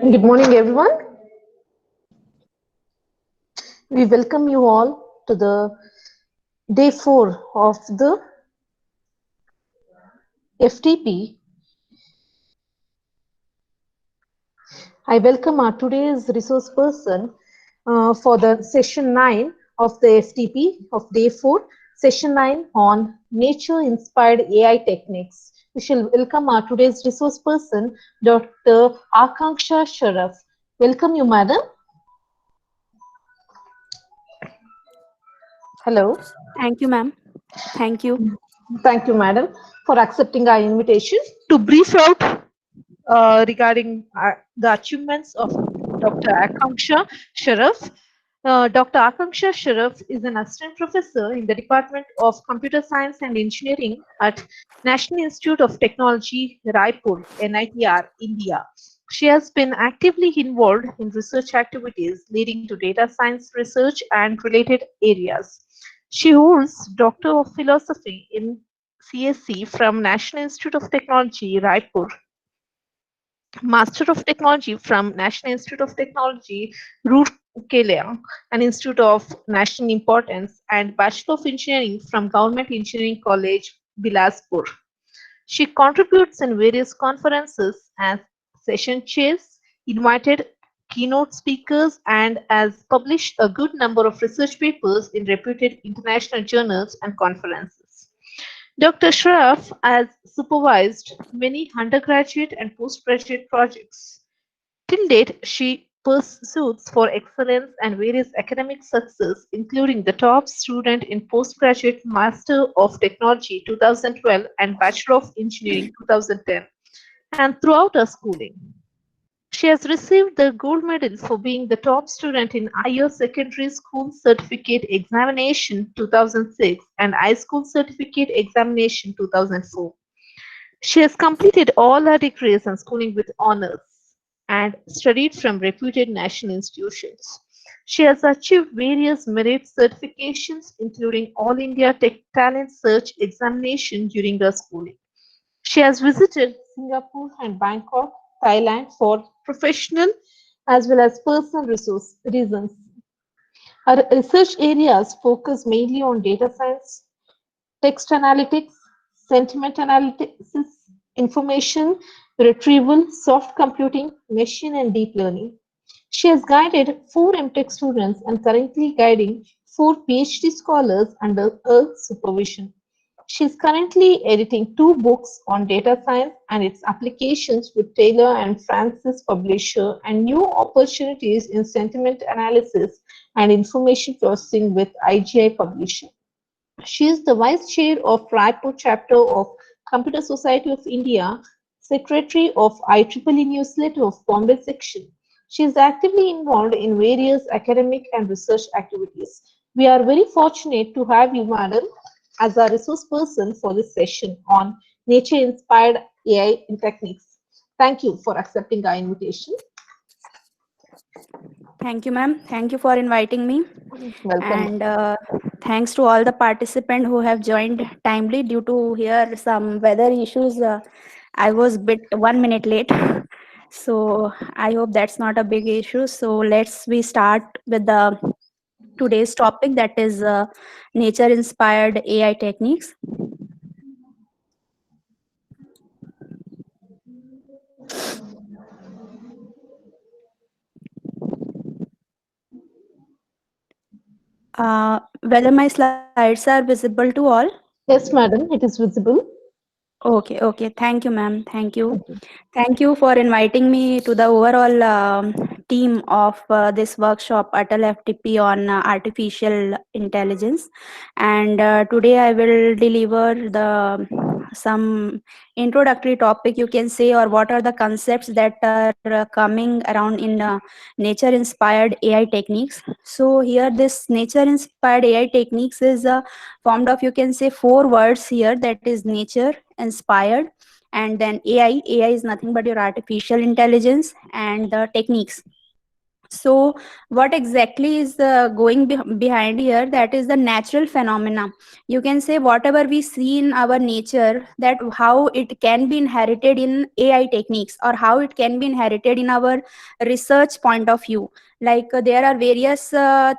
Good morning, everyone. We welcome you all to the day 4 of the FTP. I welcome our today's resource person for the session 9 of the FTP of day 4, session 9 on nature-inspired AI techniques. We shall welcome our today's resource person, Dr. Akanksha Sharaf. Welcome you, madam. Hello. Thank you, ma'am. Thank you. Thank you, madam, for accepting our invitation to brief out regarding the achievements of Dr. Akanksha Sharaf. Dr. Akanksha Sharaf is an assistant professor in the Department of Computer Science and Engineering at National Institute of Technology, Raipur, NITR, India. She has been actively involved in research activities leading to data science research and related areas. She holds Doctor of Philosophy in CSC from National Institute of Technology, Raipur, Master of Technology from National Institute of Technology, Rourkela, an institute of national importance, and Bachelor of Engineering from Government Engineering College, Bilaspur. She contributes in various conferences as session chairs, invited keynote speakers, and has published a good number of research papers in reputed international journals and conferences. Dr. Sharaf has supervised many undergraduate and postgraduate projects. Till date, she pursues for excellence and various academic success, including the top student in postgraduate Master of Technology 2012 and Bachelor of Engineering 2010, and throughout her schooling. She has received the gold medal for being the top student in higher secondary school certificate examination 2006 and high school certificate examination 2004. She has completed all her degrees and schooling with honors and studied from reputed national institutions. She has achieved various merit certifications, including All India Tech Talent Search examination during her schooling. She has visited Singapore and Bangkok, Thailand for professional as well as personal reasons. Her research areas focus mainly on data science, text analytics, sentiment analysis, information retrieval, soft computing, machine and deep learning. She has guided 4 MTech students and currently guiding 4 PhD scholars under her supervision. She is currently editing 2 books on data science and its applications with Taylor and Francis Publisher and new opportunities in sentiment analysis and information processing with IGI Publisher. She is the Vice Chair of Raipur Chapter of Computer Society of India, Secretary of IEEE Newsletter of Bombay Section. She is actively involved in various academic and research activities. We are very fortunate to have you, madam, as our resource person for this session on nature-inspired AI and techniques. Thank you for accepting our invitation. Thank you, ma'am. Thank you for inviting me. Welcome. And thanks to all the participants who have joined timely due to here some weather issues. I was bit 1 minute late. So I hope that's not a big issue. So we start with the today's topic, that is nature inspired AI techniques. Whether my slides are visible to all? Yes, madam, it is visible. Okay. Thank you, ma'am. Thank you. Thank you for inviting me to the overall team of this workshop, Atal FTP on artificial intelligence. And today I will deliver some introductory topic, you can say, or what are the concepts that are coming around in nature-inspired AI techniques. So here, this nature-inspired AI techniques is formed of, you can say, 4 words here. That is nature, inspired, and then AI. AI is nothing but your artificial intelligence, and the techniques. So what exactly is going behind here? That is the natural phenomena. You can say whatever we see in our nature, that how it can be inherited in AI techniques, or how it can be inherited in our research point of view. Like there are various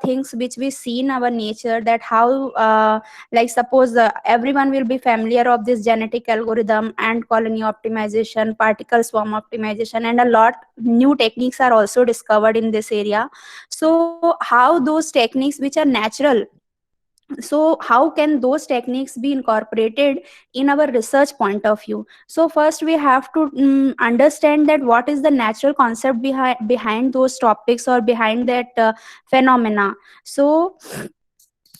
things which we see in our nature, that how like suppose everyone will be familiar of this genetic algorithm and colony optimization, particle swarm optimization, and a lot new techniques are also discovered in this area. So how those techniques which are natural, so how can those techniques be incorporated in our research point of view? So first we have to understand that what is the natural concept behind those topics, or behind that phenomena. So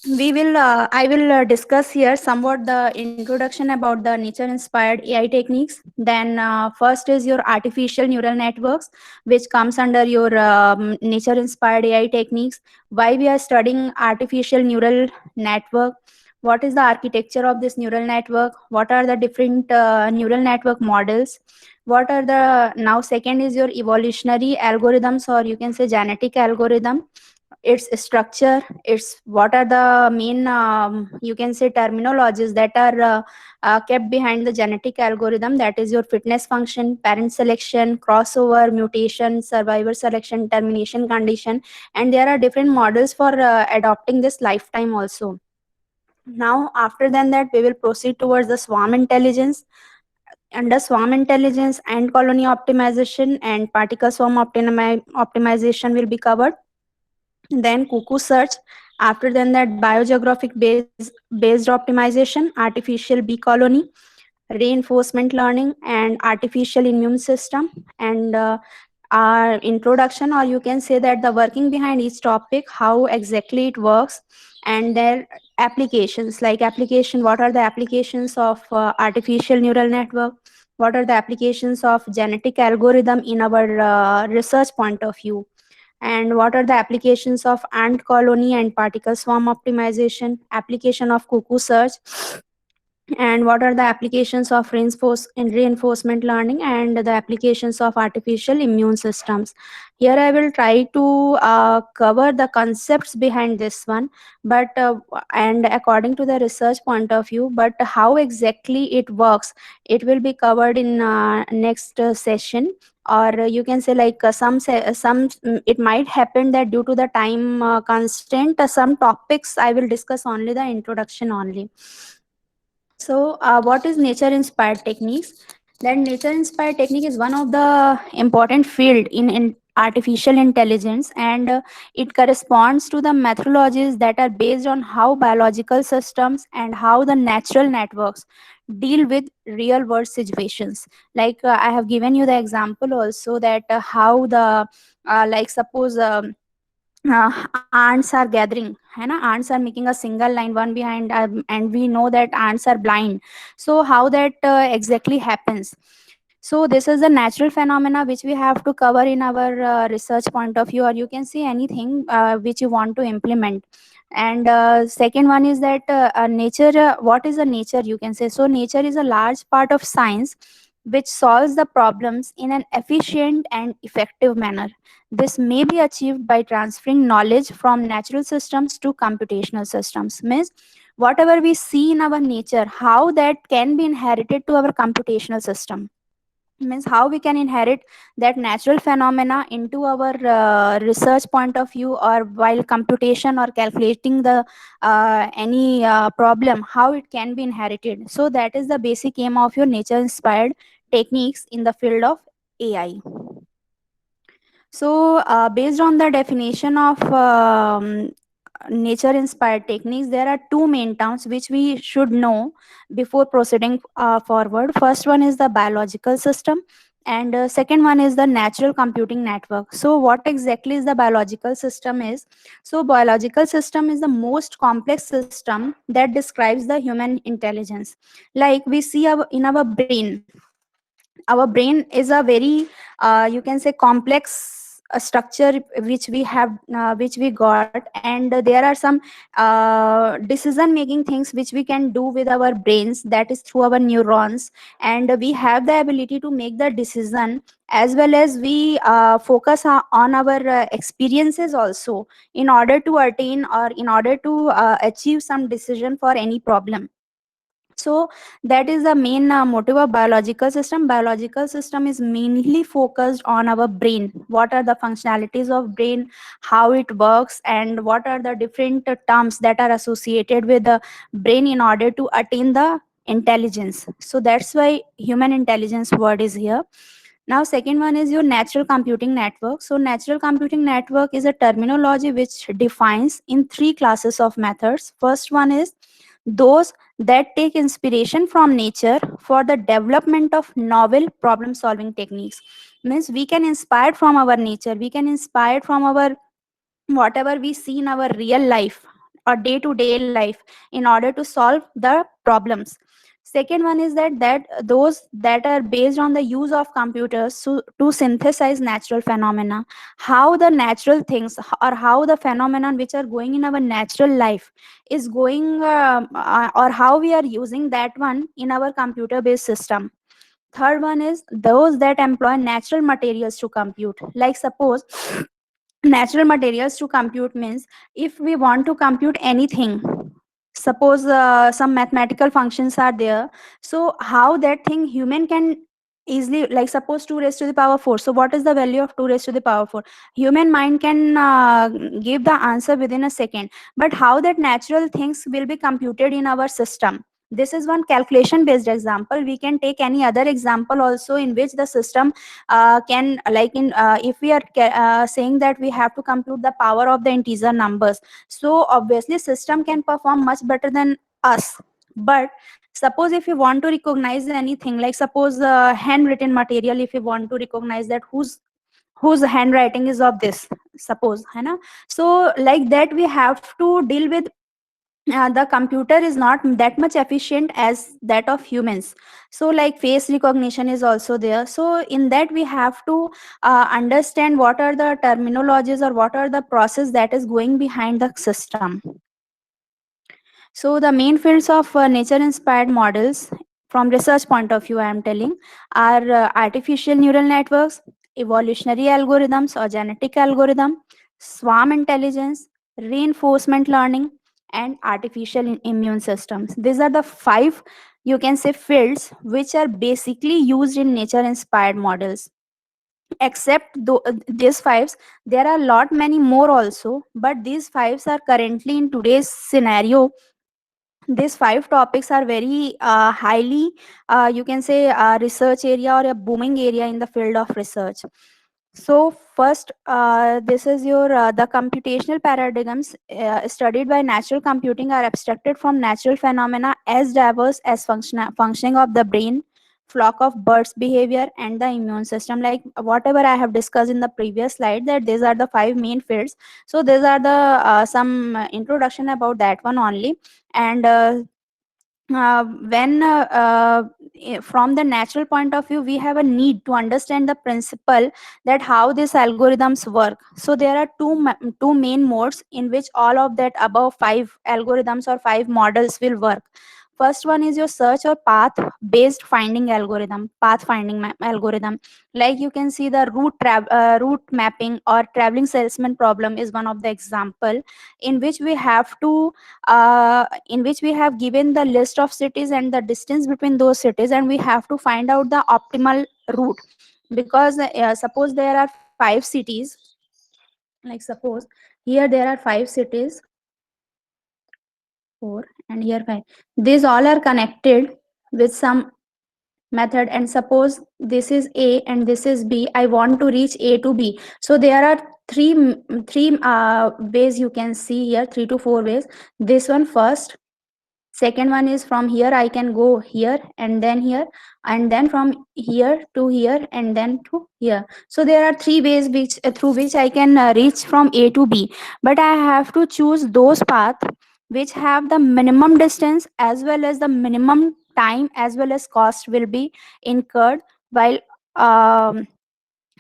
we will I will discuss here somewhat the introduction about the nature inspired AI techniques. Then first is your artificial neural networks, which comes under your nature inspired AI techniques. Why we are studying artificial neural network? What is the architecture of this neural network? What are the different neural network models? What are the, now second is your evolutionary algorithms, or you can say genetic algorithm, its structure, its what are the main you can say terminologies that are kept behind the genetic algorithm. That is your fitness function, parent selection, crossover, mutation, survivor selection, termination condition, and there are different models for adopting this lifetime also. Now after then that we will proceed towards the swarm intelligence. Under swarm intelligence and colony optimization and particle swarm optimization will be covered. Then cuckoo search. After then that biogeographic based optimization, artificial bee colony, reinforcement learning, and artificial immune system. And our introduction, or you can say that the working behind each topic, how exactly it works, and their applications. Like application, what are the applications of artificial neural network? What are the applications of genetic algorithm in our research point of view? And what are the applications of ant colony and particle swarm optimization, application of cuckoo search, and what are the applications of reinforcement learning, and the applications of artificial immune systems. Here I will try to cover the concepts behind this one, but and according to the research point of view, but how exactly it works, it will be covered in next session. Or you can say like it might happen that due to the time constraint, some topics I will discuss only the introduction only. So, what is nature inspired techniques? That nature inspired technique is one of the important field in artificial intelligence, and it corresponds to the methodologies that are based on how biological systems and how the natural networks deal with real world situations. Like I have given you the example also, that how the like suppose ants are gathering, है ना, ants are making a single line one behind, and we know that ants are blind. So how that exactly happens? So this is a natural phenomena which we have to cover in our research point of view, or you can see anything which you want to implement. And second one is that nature, what is a nature, you can say. So nature is a large part of science which solves the problems in an efficient and effective manner. This may be achieved by transferring knowledge from natural systems to computational systems. Means whatever we see in our nature, how that can be inherited to our computational system. Means how we can inherit that natural phenomena into our research point of view, or while computation or calculating the any problem, how it can be inherited. So that is the basic aim of your nature inspired techniques in the field of AI. So, based on the definition of nature inspired techniques, there are two main terms which we should know before proceeding forward. First one is the biological system, and second one is the natural computing network. So, what exactly is the biological system is? So, biological system is the most complex system that describes the human intelligence. Like we see in our brain. Our brain is a very you can say complex a structure which we got, and there are some decision making things which we can do with our brains, that is through our neurons, and we have the ability to make the decision, as well as we focus on our experiences also, in order to attain or in order to achieve some decision for any problem. So that is the main motive of biological system. Biological system is mainly focused on our brain, what are the functionalities of brain, how it works, and what are the different terms that are associated with the brain in order to attain the intelligence. So that's why human intelligence word is here. Now second one is your natural computing network. So natural computing network is a terminology which defines in three classes of methods. First one is those that take inspiration from nature for the development of novel problem solving techniques. Means we can inspire from our nature, we can inspire from our whatever we see in our real life or day to day life in order to solve the problems. Second one is that those that are based on the use of computers to synthesize natural phenomena, how the natural things or how the phenomenon which are going in our natural life is going, or how we are using that one in our computer based system. Third one is those that employ natural materials to compute. Like suppose natural materials to compute means if we want to compute anything, suppose some mathematical functions are there, so how that thing human can easily, like suppose 2 raised to the power 4, so what is the value of 2 raised to the power 4? Human mind can give the answer within a second, but how that natural things will be computed in our system? This is one calculation based example. We can take any other example also in which the system can, like in if we are saying that we have to compute the power of the integer numbers, so obviously system can perform much better than us. But suppose if you want to recognize anything, like suppose handwritten material, if you want to recognize that whose handwriting is of this, suppose है ना, so like that we have to deal with, the computer is not that much efficient as that of humans. So like face recognition is also there, so in that we have to understand what are the terminologies or what are the process that is going behind the system. So the main fields of nature inspired models from research point of view I am telling are artificial neural networks, evolutionary algorithms or genetic algorithm, swarm intelligence, reinforcement learning, and artificial immune systems. These are the five, you can say, fields which are basically used in nature inspired models. Except these fives, there are a lot many more also, but these fives are currently in today's scenario, these five topics are very highly, you can say, research area or a booming area in the field of research. So first, this is your the computational paradigms studied by natural computing are abstracted from natural phenomena as diverse as functioning of the brain, flock of birds behavior, and the immune system. Like whatever I have discussed in the previous slide, that these are the five main fields. So these are the some introduction about that one only. And when from the natural point of view, we have a need to understand the principle that how these algorithms work. So there are two main modes in which all of that above five algorithms or five models will work. First one is your search or path based finding algorithm, path finding algorithm. Like you can see the route mapping or traveling salesman problem is one of the example, in which we have to in which we have given the list of cities and the distance between those cities, and we have to find out the optimal route. Because suppose there are five cities, like suppose here there are five cities, four, and here five. These all are connected with some method, and suppose this is A and this is B, I want to reach A to B. So there are three ways you can see here, 3 to 4 ways. This one first, second one is from here I can go here and then here, and then from here to here and then to here. So there are three ways which through which I can reach from A to B, but I have to choose those paths which have the minimum distance as well as the minimum time as well as cost will be incurred while um,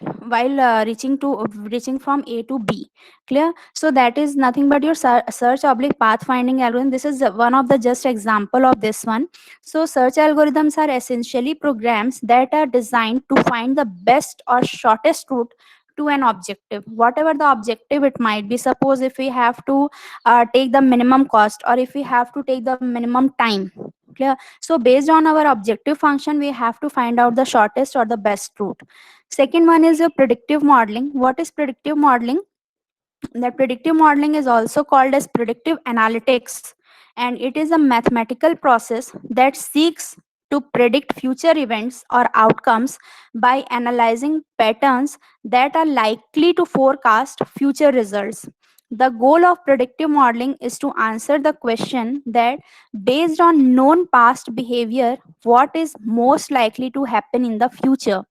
while reaching from A to B. Clear? So that is nothing but your search oblique pathfinding algorithm. This is one of the just example of this one. So search algorithms are essentially programs that are designed to find the best or shortest route to an objective, whatever the objective it might be. Suppose if we have to take the minimum cost, or if we have to take the minimum time. Clear? So based on our objective function, we have to find out the shortest or the best route. Second one is your predictive modeling. What is predictive modeling? That predictive modeling is also called as predictive analytics, and it is a mathematical process that seeks to predict future events or outcomes by analyzing patterns that are likely to forecast future results. The goal of predictive modeling is to answer the question that, based on known past behavior, what is most likely to happen in the future.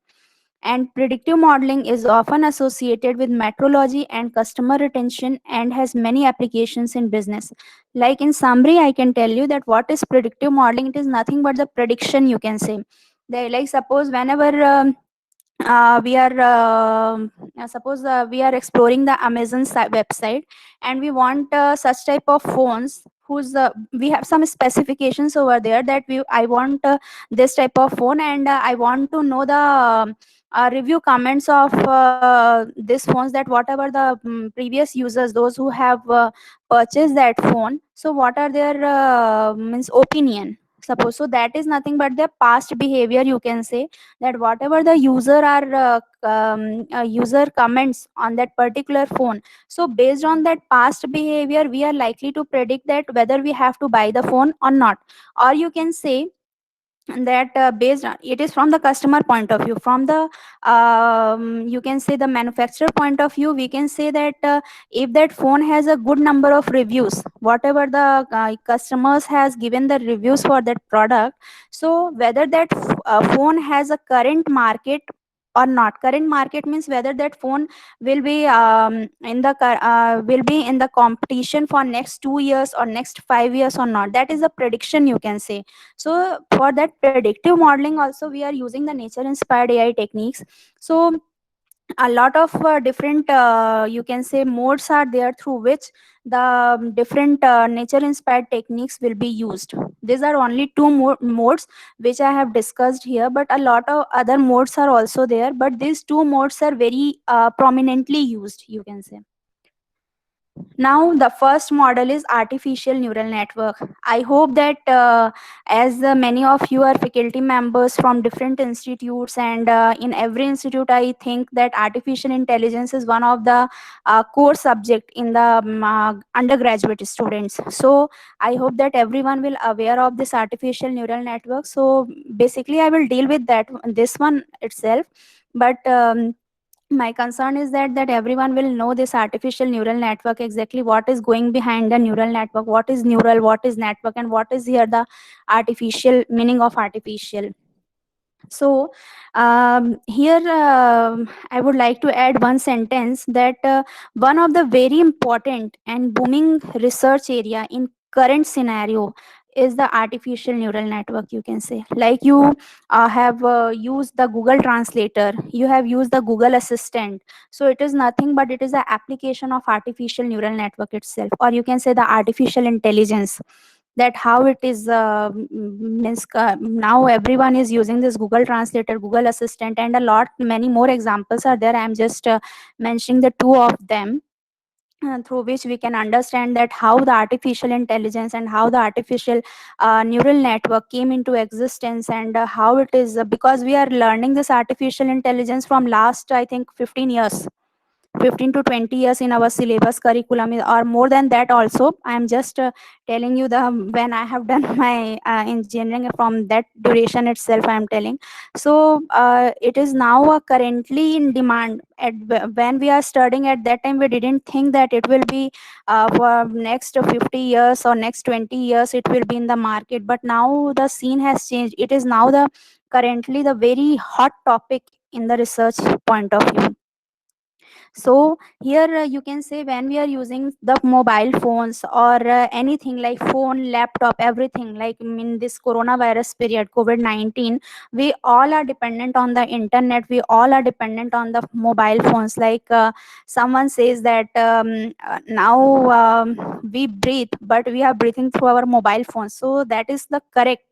And predictive modeling is often associated with metrology and customer retention and has many applications in business. Like, in summary, I can tell you that what is predictive modeling? It is nothing but the prediction, you can say. Like, suppose whenever we are suppose we are exploring the Amazon website, and we want such type of phones whose we have some specifications over there, that I want this type of phone, and I want to know the review comments of these phones, that whatever the previous users, those who have purchased that phone, so what are their means opinion. Suppose, so that is nothing but their past behavior, you can say, that whatever the user comments on that particular phone, so based on that past behavior, we are likely to predict that whether we have to buy the phone or not. Or you can say that based on, it is from the customer point of view. From the you can say the manufacturer point of view, we can say that if that phone has a good number of reviews, whatever the customers has given the reviews for that product, so whether that phone has a current market or not. Current market means whether that phone will be will be in the competition for next 2 years or next 5 years or not. That is a prediction, you can say. So for that predictive modeling also, we are using the nature inspired AI techniques. So a lot of different you can say modes are there through which the different nature inspired techniques will be used. These are only two modes which I have discussed here, but a lot of other modes are also there, but these two modes are very prominently used, you can say. Now, the first model is artificial neural network. I hope that as many of you are faculty members from different institutes, and in every institute, I think that artificial intelligence is one of the core subject in the undergraduate students. So I hope that everyone will aware of this artificial neural network. So basically, I will deal with that this one itself, but my concern is that everyone will know this artificial neural network, exactly what is going behind the neural network, what is neural, what is network, and what is here the artificial meaning of artificial. So here I would like to add one sentence, that one of the very important and booming research area in current scenario is the artificial neural network, you can say. Like, you have used the Google Translator, you have used the Google Assistant. So it is nothing but it is an application of artificial neural network itself, or you can say the artificial intelligence. That how it is means now everyone is using this Google Translator, Google Assistant, and a lot many more examples are there. I am just mentioning the two of them, through which we can understand that how the artificial intelligence and how the artificial neural network came into existence, and how it is because we are learning this artificial intelligence from last, I think, 15 years, 15 to 20 years in our syllabus curriculum, or more than that also. I am just telling you the when I have done my engineering, from that duration itself I am telling. So it is now currently in demand. When we are studying at that time, we didn't think that it will be for next 50 years or next 20 years it will be in the market, but now the scene has changed. It is now the currently the very hot topic in the research point of view. So here you can say when we are using the mobile phones or anything like phone, laptop, everything like in this coronavirus period, COVID-19, we all are dependent on the internet. We all are dependent on the mobile phones. Like someone says that now we breathe, but we are breathing through our mobile phones. So that is the correct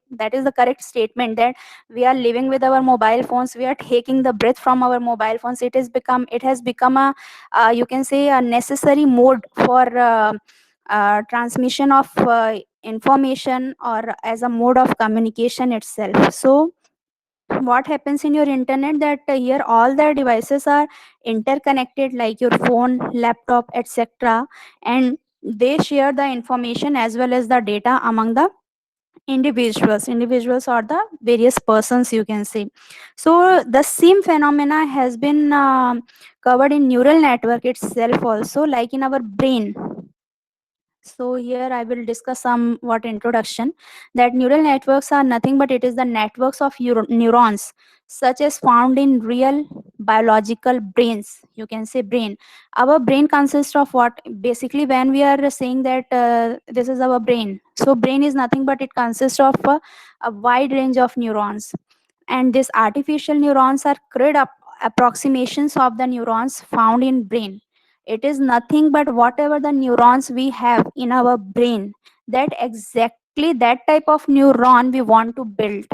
statement, that we are living with our mobile phones, we are taking the breath from our mobile phones. It has become a you can say a necessary mode for transmission of information, or as a mode of communication itself. So what happens in your internet, that here all the devices are interconnected, like your phone, laptop, etc., and they share the information as well as the data among the individuals or the various persons, you can say. So the same phenomena has been covered in neural network itself also, like in our brain. So here I will discuss somewhat introduction, that neural networks are nothing but it is the networks of neurons, such as found in real biological brains. You can say brain. Our brain consists of what? Basically, when we are saying that this is our brain, so brain is nothing but it consists of a wide range of neurons, and these artificial neurons are crude approximations of the neurons found in brain. It is nothing but whatever the neurons we have in our brain, that exactly that type of neuron we want to build.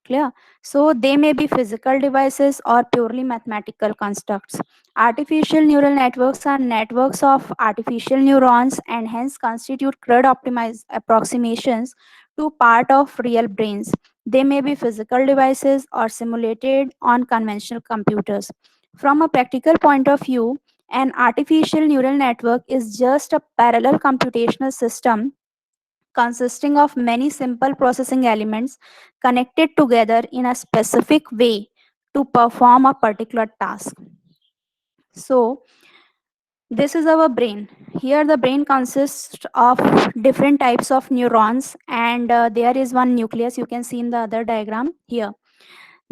Clear? So they may be physical devices or purely mathematical constructs. Artificial neural networks are networks of artificial neurons and hence constitute crude optimized approximations to part of real brains. They may be physical devices or simulated on conventional computers. From a practical point of view, an artificial neural network is just a parallel computational system consisting of many simple processing elements connected together in a specific way to perform a particular task. So, this is our brain. Here, the brain consists of different types of neurons, and there is one nucleus you can see in the other diagram here.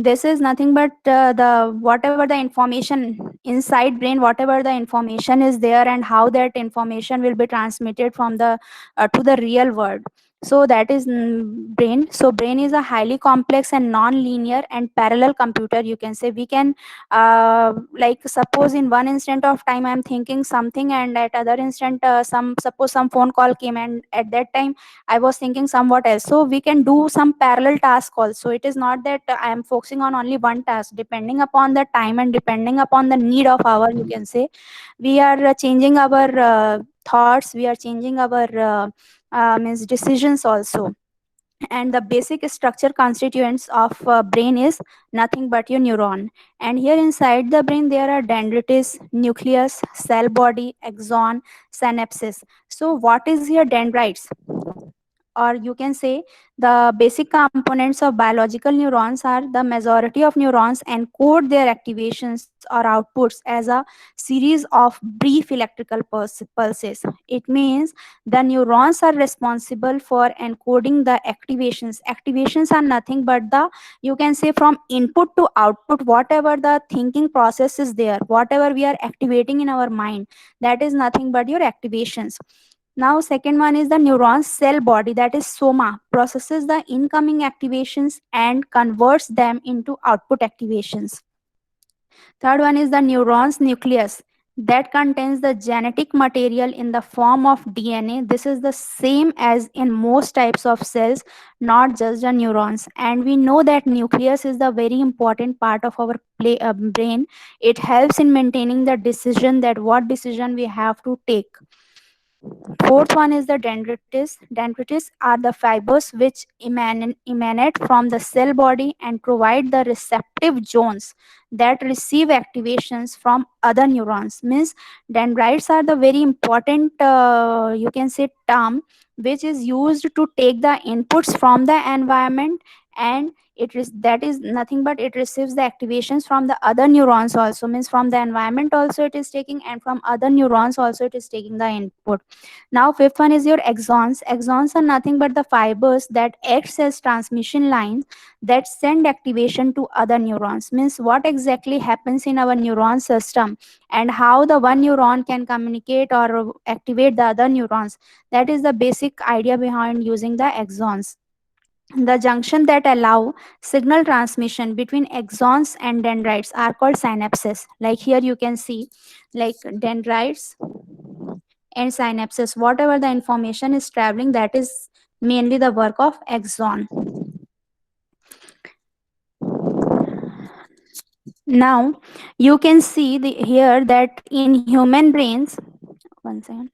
This is nothing but the whatever the information inside brain, whatever the information is there, and how that information will be transmitted from the to the real world. So that is brain. So brain is a highly complex and non-linear and parallel computer, you can say. We can like suppose in one instant of time I'm thinking something, and at other instant some phone call came, and at that time I was thinking somewhat else. So we can do some parallel task also. It is not that I am focusing on only one task. Depending upon the time and depending upon the need of our, you can say, we are changing our thoughts. We are changing our means decisions also. And the basic structure constituents of brain is nothing but your neuron. And here inside the brain there are dendrites, nucleus, cell body, axon, synapses. So what is here dendrites? Or you can say the basic components of biological neurons are the majority of neurons encode their activations or outputs as a series of brief electrical pulses. It means the neurons are responsible for encoding the activations. Activations are nothing but the, you can say, from input to output, whatever the thinking process is there, whatever we are activating in our mind, that is nothing but your activations. Now, second one is the neuron cell body, that is soma, processes the incoming activations and converts them into output activations. Third one is the neuron's nucleus that contains the genetic material in the form of DNA. This is the same as in most types of cells, not just the neurons. And we know that nucleus is the very important part of our brain. It helps in maintaining the decision, that what decision we have to take. Fourth one is the dendrites. Dendrites are the fibers which emanate from the cell body and provide the receptive zones that receive activations from other neurons. Means dendrites are the very important, you can say, term which is used to take the inputs from the environment and that is nothing but it receives the activations from the other neurons also, means from the environment also it is taking, and from other neurons also it is taking the input. Now fifth one is your axons. Axons are nothing but the fibers that acts as transmission lines that send activation to other neurons, means what exactly happens in our neuron system and how the one neuron can communicate or activate the other neurons. That is the basic idea behind using the axons. The junction that allow signal transmission between axons and dendrites are called synapses. Like here you can see, like dendrites and synapses, whatever the information is traveling, that is mainly the work of axon. Now you can see here that in human brains, one second.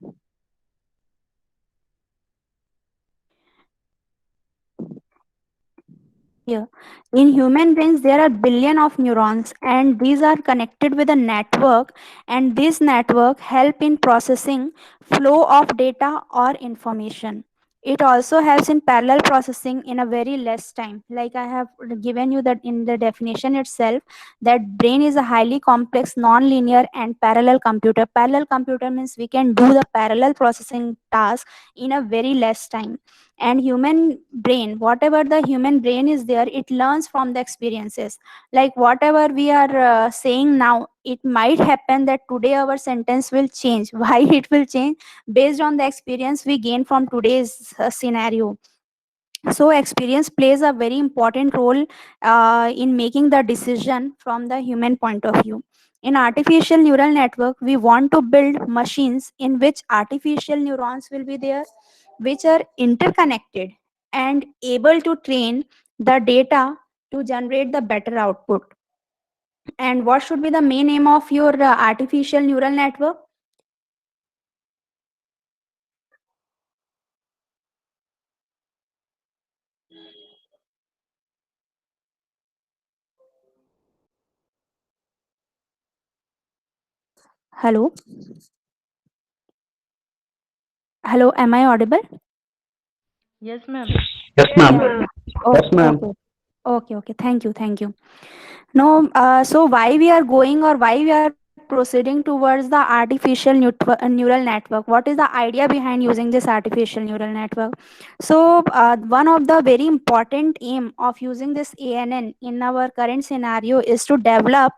Here, in human brains, there are billion of neurons, and these are connected with a network, and this network help in processing flow of data or information. It also helps in parallel processing in a very less time. Like I have given you that in the definition itself, that brain is a highly complex, non-linear, and parallel computer. Parallel computer means we can do the parallel processing task in a very less time. And human brain, whatever the human brain is there, it learns from the experiences. Like whatever we are saying now, it might happen that today our sentence will change. Why it will change? Based on the experience we gain from today's scenario. So experience plays a very important role in making the decision from the human point of view. In artificial neural network, we want to build machines in which artificial neurons will be there, which are interconnected and able to train the data to generate the better output. And what should be the main aim of your artificial neural network? Hello? Hello, am I audible? Yes, ma'am. Yes, Yeah. ma'am. Yes, Okay, ma'am. okay. Okay, okay. Thank you, thank you. No, so why we are going or why we are proceeding towards the artificial neural network? What is the idea behind using this artificial neural network? So, one of the very important aim of using this ANN in our current scenario is to develop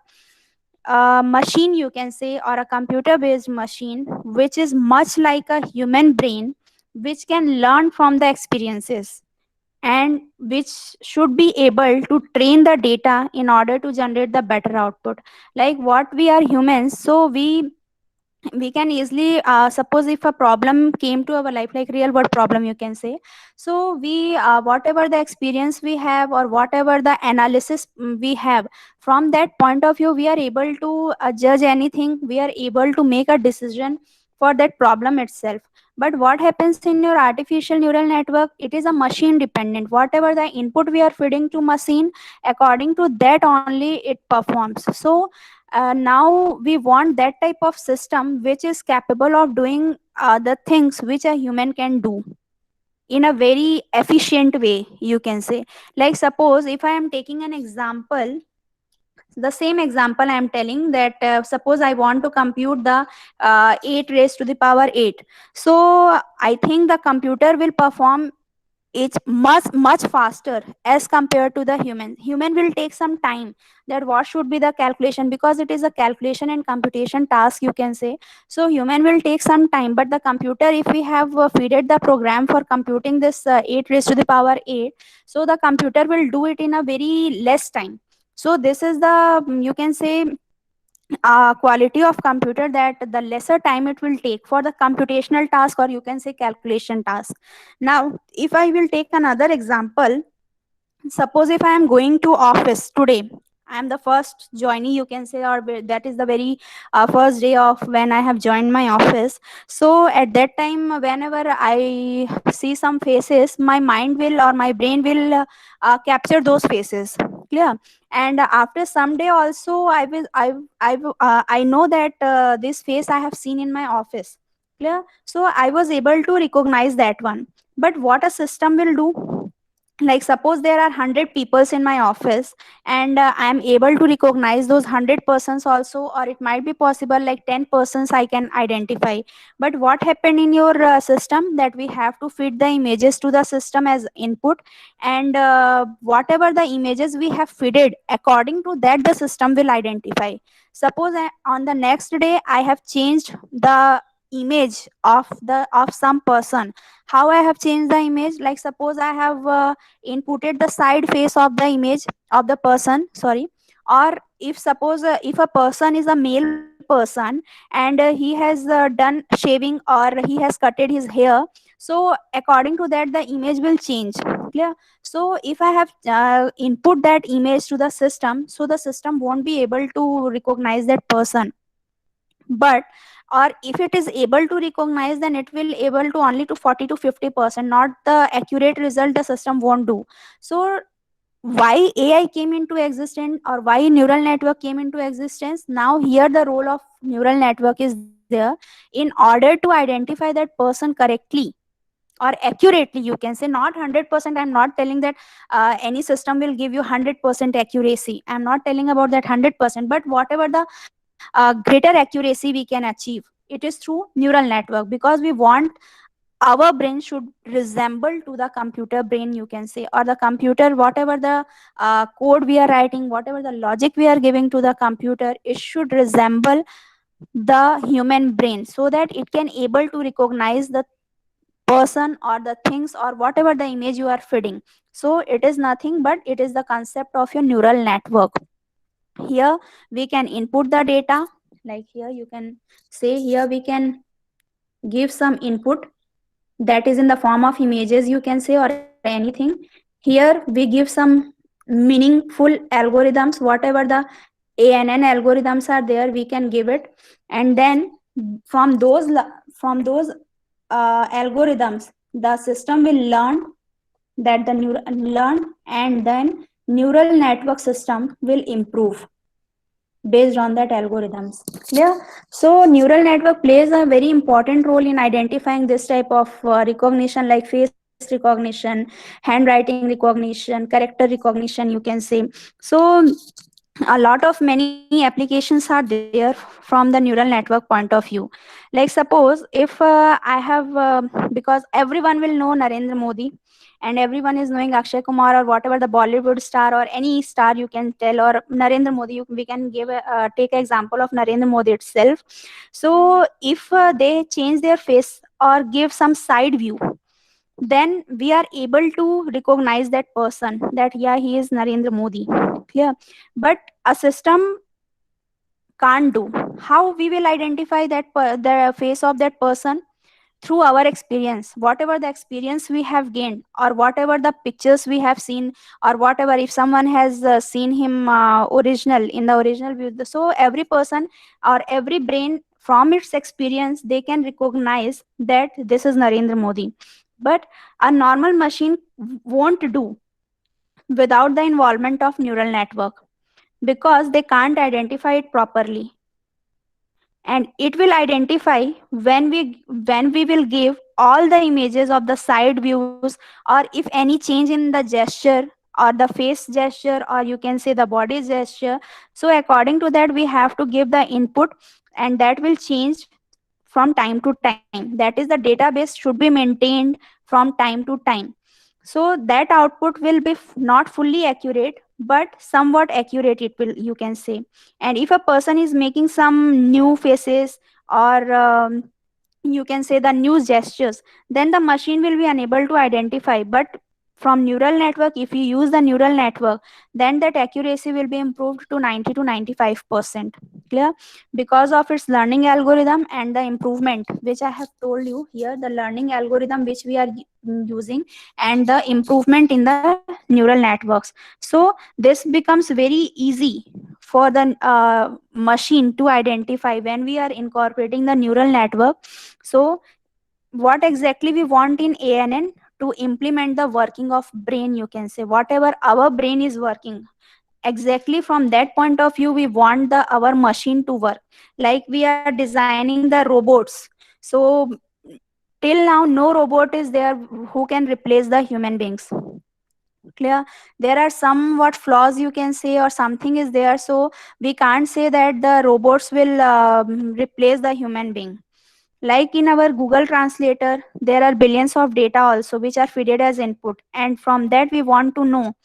a machine, you can say, or a computer based machine, which is much like a human brain, which can learn from the experiences and which should be able to train the data in order to generate the better output. Like what we are humans, so we can easily suppose if a problem came to our life, like real world problem you can say, so we whatever the experience we have or whatever the analysis we have, from that point of view we are able to judge anything, we are able to make a decision for that problem itself. But what happens in your artificial neural network, it is a machine dependent. Whatever the input we are feeding to machine, according to that only it performs. So now we want that type of system which is capable of doing the things which a human can do in a very efficient way, you can say. Like suppose if I am taking an example, the same example I am telling, that suppose I want to compute the 8 raised to the power 8. So I think the computer will perform it's much faster as compared to the human will take some time, that what should be the calculation, because it is a calculation and computation task, you can say. So human will take some time, but the computer, if we have feeded the program for computing this 8 raised to the power 8, so the computer will do it in a very less time. So this is the you can say quality of computer, that the lesser time it will take for the computational task, or you can say calculation task. Now if I will take another example, suppose if I am going to office today, I am the first joinee, you can say, or that is the very first day of when I have joined my office. So at that time, whenever I see some faces, my mind will or my brain will capture those faces. Clear? And after some day also, I know that this face I have seen in my office. Clear? So I was able to recognize that one. But what a system will do, like suppose there are 100 peoples in my office, and I am able to recognize those 100 persons also, or it might be possible like 10 persons I can identify. But what happened in your system, that we have to feed the images to the system as input, and whatever the images we have fed, according to that the system will identify. Suppose on the next day I have changed the image of some person. How I have changed the image, like suppose I have inputted the side face of the image of the person, sorry. Or if suppose if a person is a male person, and he has done shaving, or he has cutted his hair, so according to that the image will change. Clear? So if I have input that image to the system, so the system won't be able to recognize that person. But or if it is able to recognize, then it will able to only to 40 to 50%, not the accurate result the system won't do. So why AI came into existence, or why neural network came into existence? Now here the role of neural network is there in order to identify that person correctly or accurately, you can say. Not 100%, I'm not telling that any system will give you 100% accuracy, I'm not telling about that 100%, but whatever the greater accuracy we can achieve, it is through neural network, because we want our brain should resemble to the computer brain, you can say, or the computer, whatever the code we are writing, whatever the logic we are giving to the computer, it should resemble the human brain, so that it can able to recognize the person or the things or whatever the image you are feeding. So it is nothing but it is the concept of your neural network. Here we can input the data, like here you can say, here we can give some input that is in the form of images, you can say, or anything. Here we give some meaningful algorithms, whatever the ANN algorithms are there, we can give it. And then from those algorithms, the system will learn, that the learn, and then neural network system will improve based on that algorithms. Clear? So neural network plays a very important role in identifying this type of recognition, like face recognition, handwriting recognition, character recognition, you can say. So a lot of many applications are there from the neural network point of view. Like suppose if I have because everyone will know Narendra Modi, and everyone is knowing Akshay Kumar, or whatever the Bollywood star or any star you can tell, or Narendra Modi, we can give take example of Narendra Modi itself. So if they change their face or give some side view, then we are able to recognize that person, that yeah, he is Narendra Modi. Clear? But a system can't do. How we will identify that the face of that person? Through our experience, whatever the experience we have gained, or whatever the pictures we have seen, or whatever, if someone has seen him original in the original view, so every person or every brain from its experience, they can recognize that this is Narendra Modi. But a normal machine won't do without the involvement of neural network, because they can't identify it properly. And it will identify when we will give all the images of the side views, or if any change in the gesture, or the face gesture, or you can say the body gesture. So according to that we have to give the input, and that will change from time to time. That is, the database should be maintained from time to time, so that output will be not fully accurate, but somewhat accurate, it will, you can say. And if a person is making some new faces, or you can say the new gestures, then the machine will be unable to identify. But from neural network, if you use the neural network, then that accuracy will be improved to 90 to 95%. Clear? Because of its learning algorithm and the improvement which I have told you here, the learning algorithm which we are using, and the improvement in the neural networks. So this becomes very easy for the machine to identify when we are incorporating the neural network. So what exactly we want in ANN? To implement the working of brain, you can say, whatever our brain is working, exactly from that point of view we want the our machine to work. Like we are designing the robots, so till now no robot is there who can replace the human beings. Clear? There are somewhat flaws, you can say, or something is there, so we can't say that the robots will replace the human being. Like in our Google Translator, there are billions of data also which are fed as input, and from that we want to know,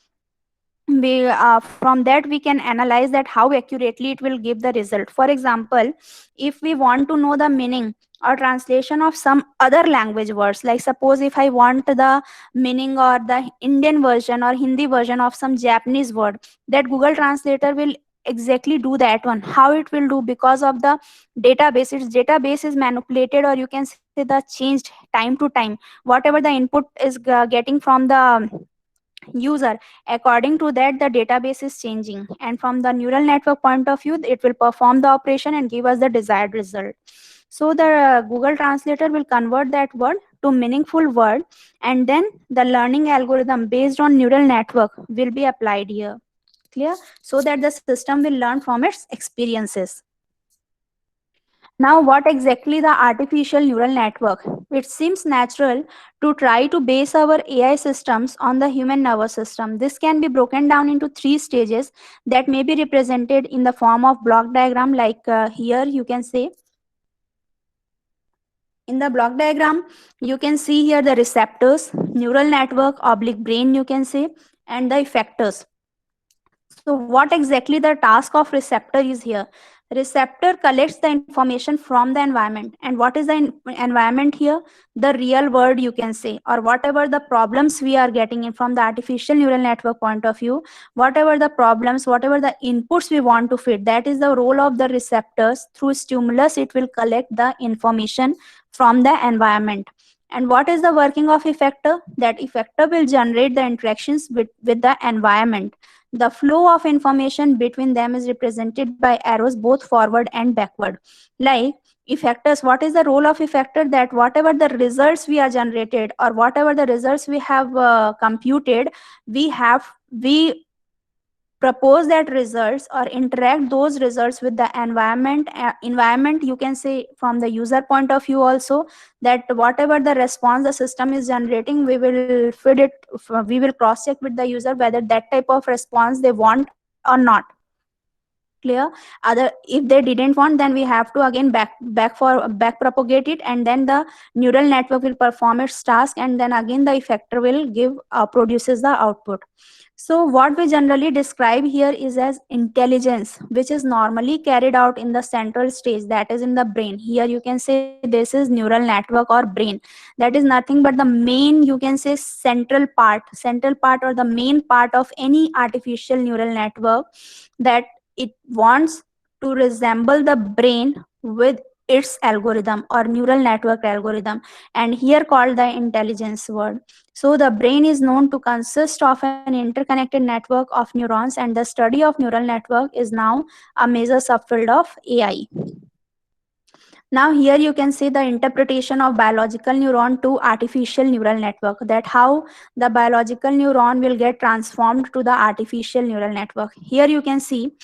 from that we can analyze that how accurately it will give the result. For example, if we want to know the meaning or translation of some other language words, like suppose if I want the meaning or the Indian version or Hindi version of some Japanese word, that Google Translator will exactly do that one. How it will do? Because of the database, its database is manipulated, or you can say the changed time to time, whatever the input is getting from the user. According to that, the database is changing, and from the neural network point of view, it will perform the operation and give us the desired result. So the Google Translator will convert that word to meaningful word, and then the learning algorithm based on neural network will be applied here. Clear? So that the system will learn from its experiences. Now, what exactly the artificial neural network? It seems natural to try to base our AI systems on the human nervous system. This can be broken down into three stages that may be represented in the form of block diagram, like here you can say. In the block diagram, you can see here the receptors, neural network, oblique brain, you can say, and the effectors. So what exactly the task of receptor is here? Receptor collects the information from the environment. And what is the environment here? The real world, you can say, or whatever the problems we are getting in from the artificial neural network point of view, whatever the problems, whatever the inputs we want to fit, that is the role of the receptors. Through stimulus, it will collect the information from the environment. And what is the working of effector? That effector will generate the interactions with the environment. The flow of information between them is represented by arrows both forward and backward. Like effectors, what is the role of effector? That whatever the results we are generated, or whatever the results we have computed, we propose that results or interact those results with the environment, you can say, from the user point of view also, that whatever the response the system is generating, we will feed it, we will cross check with the user whether that type of response they want or not. Clear? Other, if they didn't want, then we have to again back propagate it, and then the neural network will perform its task, and then again the effector will give produces the output. So what we generally describe here is as intelligence, which is normally carried out in the central stage, that is in the brain. Here you can say this is neural network or brain. That is nothing but the main, you can say, central part or the main part of any artificial neural network, that it wants to resemble the brain with its algorithm or neural network algorithm, and here called the intelligence word. So the brain is known to consist of an interconnected network of neurons, and the study of neural network is now a major subfield of AI. Now here you can see the interpretation of biological neuron to artificial neural network, that how the biological neuron will get transformed to the artificial neural network. Here you can see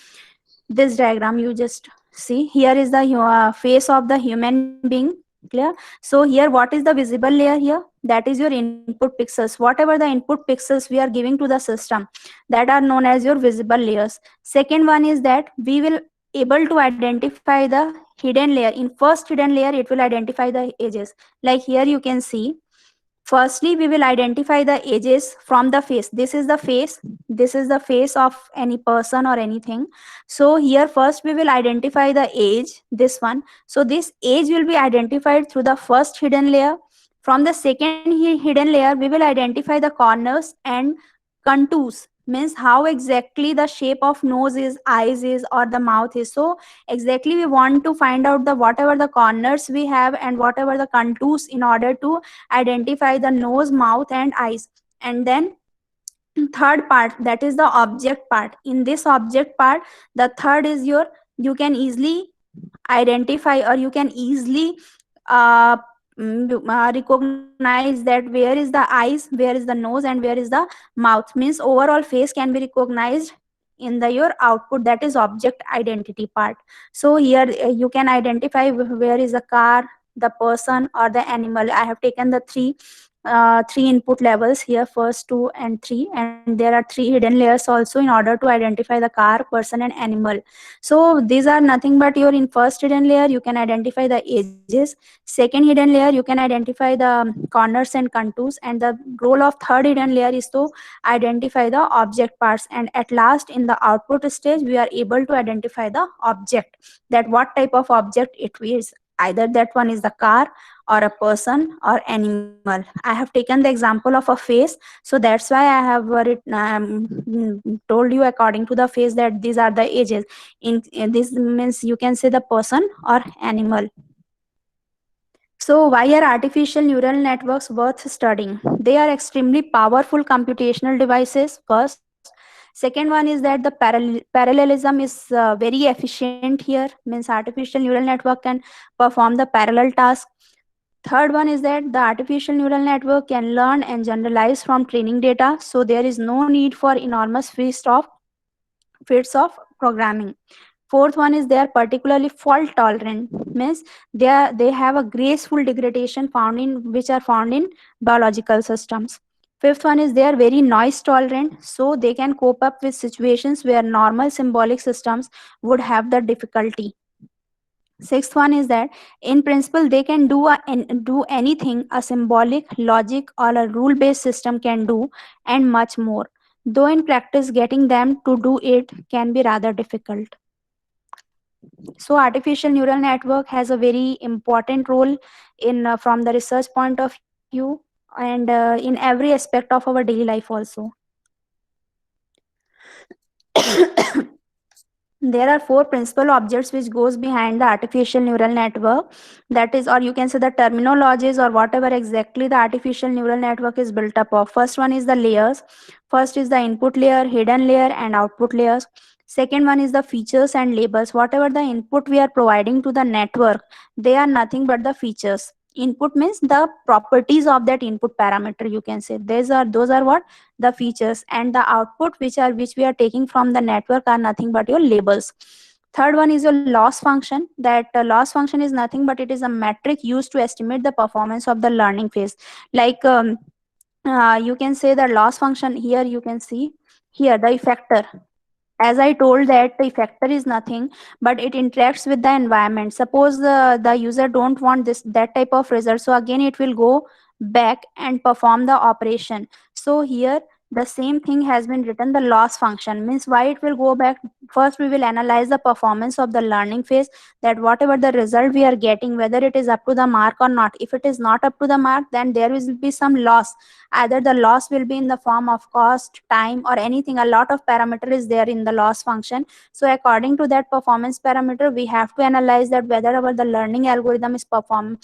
this diagram, you just see, here is the face of the human being. Clear? So here, what is the visible layer here? That is your input pixels. Whatever the input pixels we are giving to the system, that are known as your visible layers. Second one is that we will able to identify the hidden layer. In first hidden layer, it will identify the edges. Like here you can see, firstly, we will identify the edges from the face. This is the face. This is the face of any person or anything. So here first we will identify the edge, this one. So this edge will be identified through the first hidden layer. From the second hidden layer, we will identify the corners and contours, means how exactly the shape of nose is, eyes is, or the mouth is. So exactly we want to find out the whatever the corners we have and whatever the contours in order to identify the nose, mouth, and eyes. And then third part, that is the object part. In this object part, the third is your, you can easily identify, or you can easily recognize that where is the eyes, where is the nose, and where is the mouth. Means overall face can be recognized in the your output, that is object identity part. So here you can identify where is the car, the person, or the animal. I have taken the three three input levels here, first, two, and three, and there are three hidden layers also in order to identify the car, person, and animal. So these are nothing but your, in first hidden layer you can identify the edges, second hidden layer you can identify the corners and contours, and the role of third hidden layer is to identify the object parts, and at last in the output stage we are able to identify the object, that what type of object it is, either that one is the car or a person or animal. I have taken the example of a face, so that's why I have told you according to the face that these are the ages. In this means you can say the person or animal. So why are artificial neural networks worth studying? They are extremely powerful computational devices. First, second one is that the parallelism is very efficient here. Means artificial neural network can perform the parallel task. Third one is that the artificial neural network can learn and generalize from training data, so there is no need for enormous feats of programming. Fourth one is they are particularly fault tolerant, means they have a graceful degradation found in which are found in biological systems. Fifth one is they are very noise tolerant, so they can cope up with situations where normal symbolic systems would have the difficulty. Sixth one is that in principle they can do anything a symbolic, logic, or a rule based system can do, and much more, though in practice getting them to do it can be rather difficult. So artificial neural network has a very important role in from the research point of view, and in every aspect of our daily life also. There are four principal objects which goes behind the artificial neural network, that is, or you can say the terminologies or whatever exactly the artificial neural network is built up of. First one is the layers. First is the input layer, hidden layer, and output layers. Second one is the features and labels. Whatever the input we are providing to the network, they are nothing but the features. Input means the properties of that input parameter, you can say those are what, the features, and the output which we are taking from the network are nothing but your labels. Third one is your loss function. That loss function is nothing but it is a metric used to estimate the performance of the learning phase. Like you can say the loss function here, you can see here the effector. As I told that the effector is nothing but it interacts with the environment. Suppose the user don't want that type of result, so again it will go back and perform the operation. So here the same thing has been written, the loss function means why it will go back. First we will analyze the performance of the learning phase, that whatever the result we are getting, whether it is up to the mark or not. If it is not up to the mark, then there will be some loss. Either the loss will be in the form of cost, time, or anything. A lot of parameter is there in the loss function. So according to that performance parameter, we have to analyze that whether our the learning algorithm is performing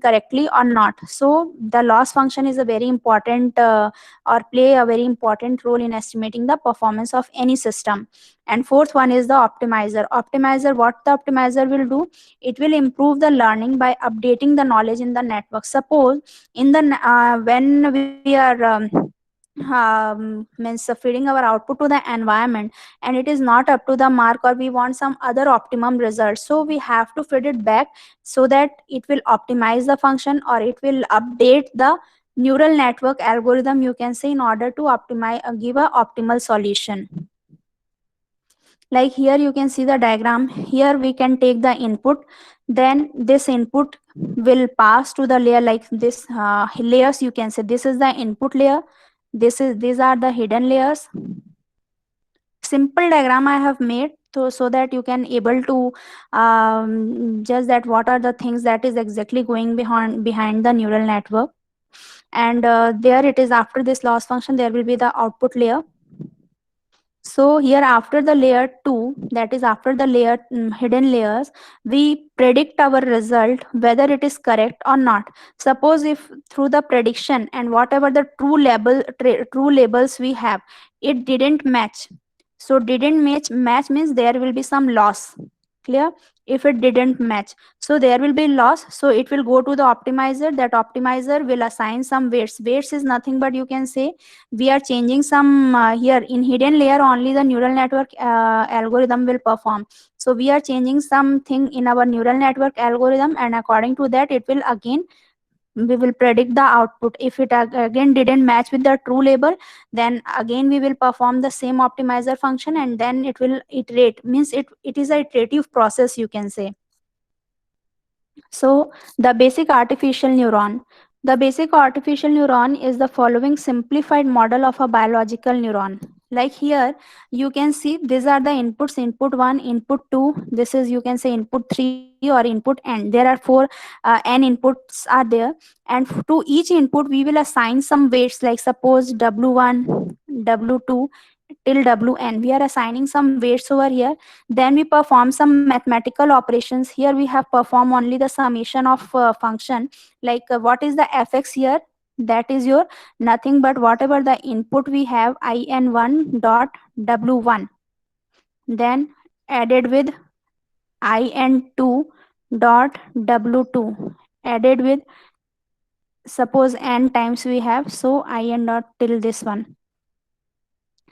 correctly or not. So the loss function is a very important or play a very important role in estimating the performance of any system. And fourth one is the optimizer. What the optimizer will do, it will improve the learning by updating the knowledge in the network. Suppose in the when we are means feeding our output to the environment and it is not up to the mark, or we want some other optimum result, so we have to feed it back so that it will optimize the function, or it will update the neural network algorithm, you can say, in order to optimize give a optimal solution. Like here you can see the diagram. Here we can take the input, then this input will pass to the layer like this. Layers, you can say, this is the input layer, these are the hidden layers. Simple diagram I have made so that you can able to judge that what are the things that is exactly going behind the neural network. And there it is, after this loss function there will be the output layer. So here after the layer 2, that is after the layer hidden layers, we predict our result whether it is correct or not. Suppose if through the prediction and whatever the true labels we have, it didn't match. So didn't match means there will be some loss. Clear? If it didn't match, so there will be loss. So it will go to the optimizer. That optimizer will assign some weights. Weights is nothing but you can say we are changing some here in hidden layer only the neural network algorithm will perform. So we are changing something in our neural network algorithm, and according to that it will again we will predict the output. If it again didn't match with the true label, then again we will perform the same optimizer function, and then it will iterate, means it is a iterative process, you can say. So the basic artificial neuron. The basic artificial neuron is the following simplified model of a biological neuron. Like here, you can see these are the inputs: input 1, input 2. This is, you can say, input 3 or input n. There are four n inputs are there, and to each input we will assign some weights. Like suppose w1, w2 till wn. We are assigning some weights over here. Then we perform some mathematical operations. Here we have performed only the summation of function. Like what is the fx here? That is your nothing but whatever the input we have, in1 dot w1, then added with in2 dot w2, added with, suppose n times we have, so in dot till this one.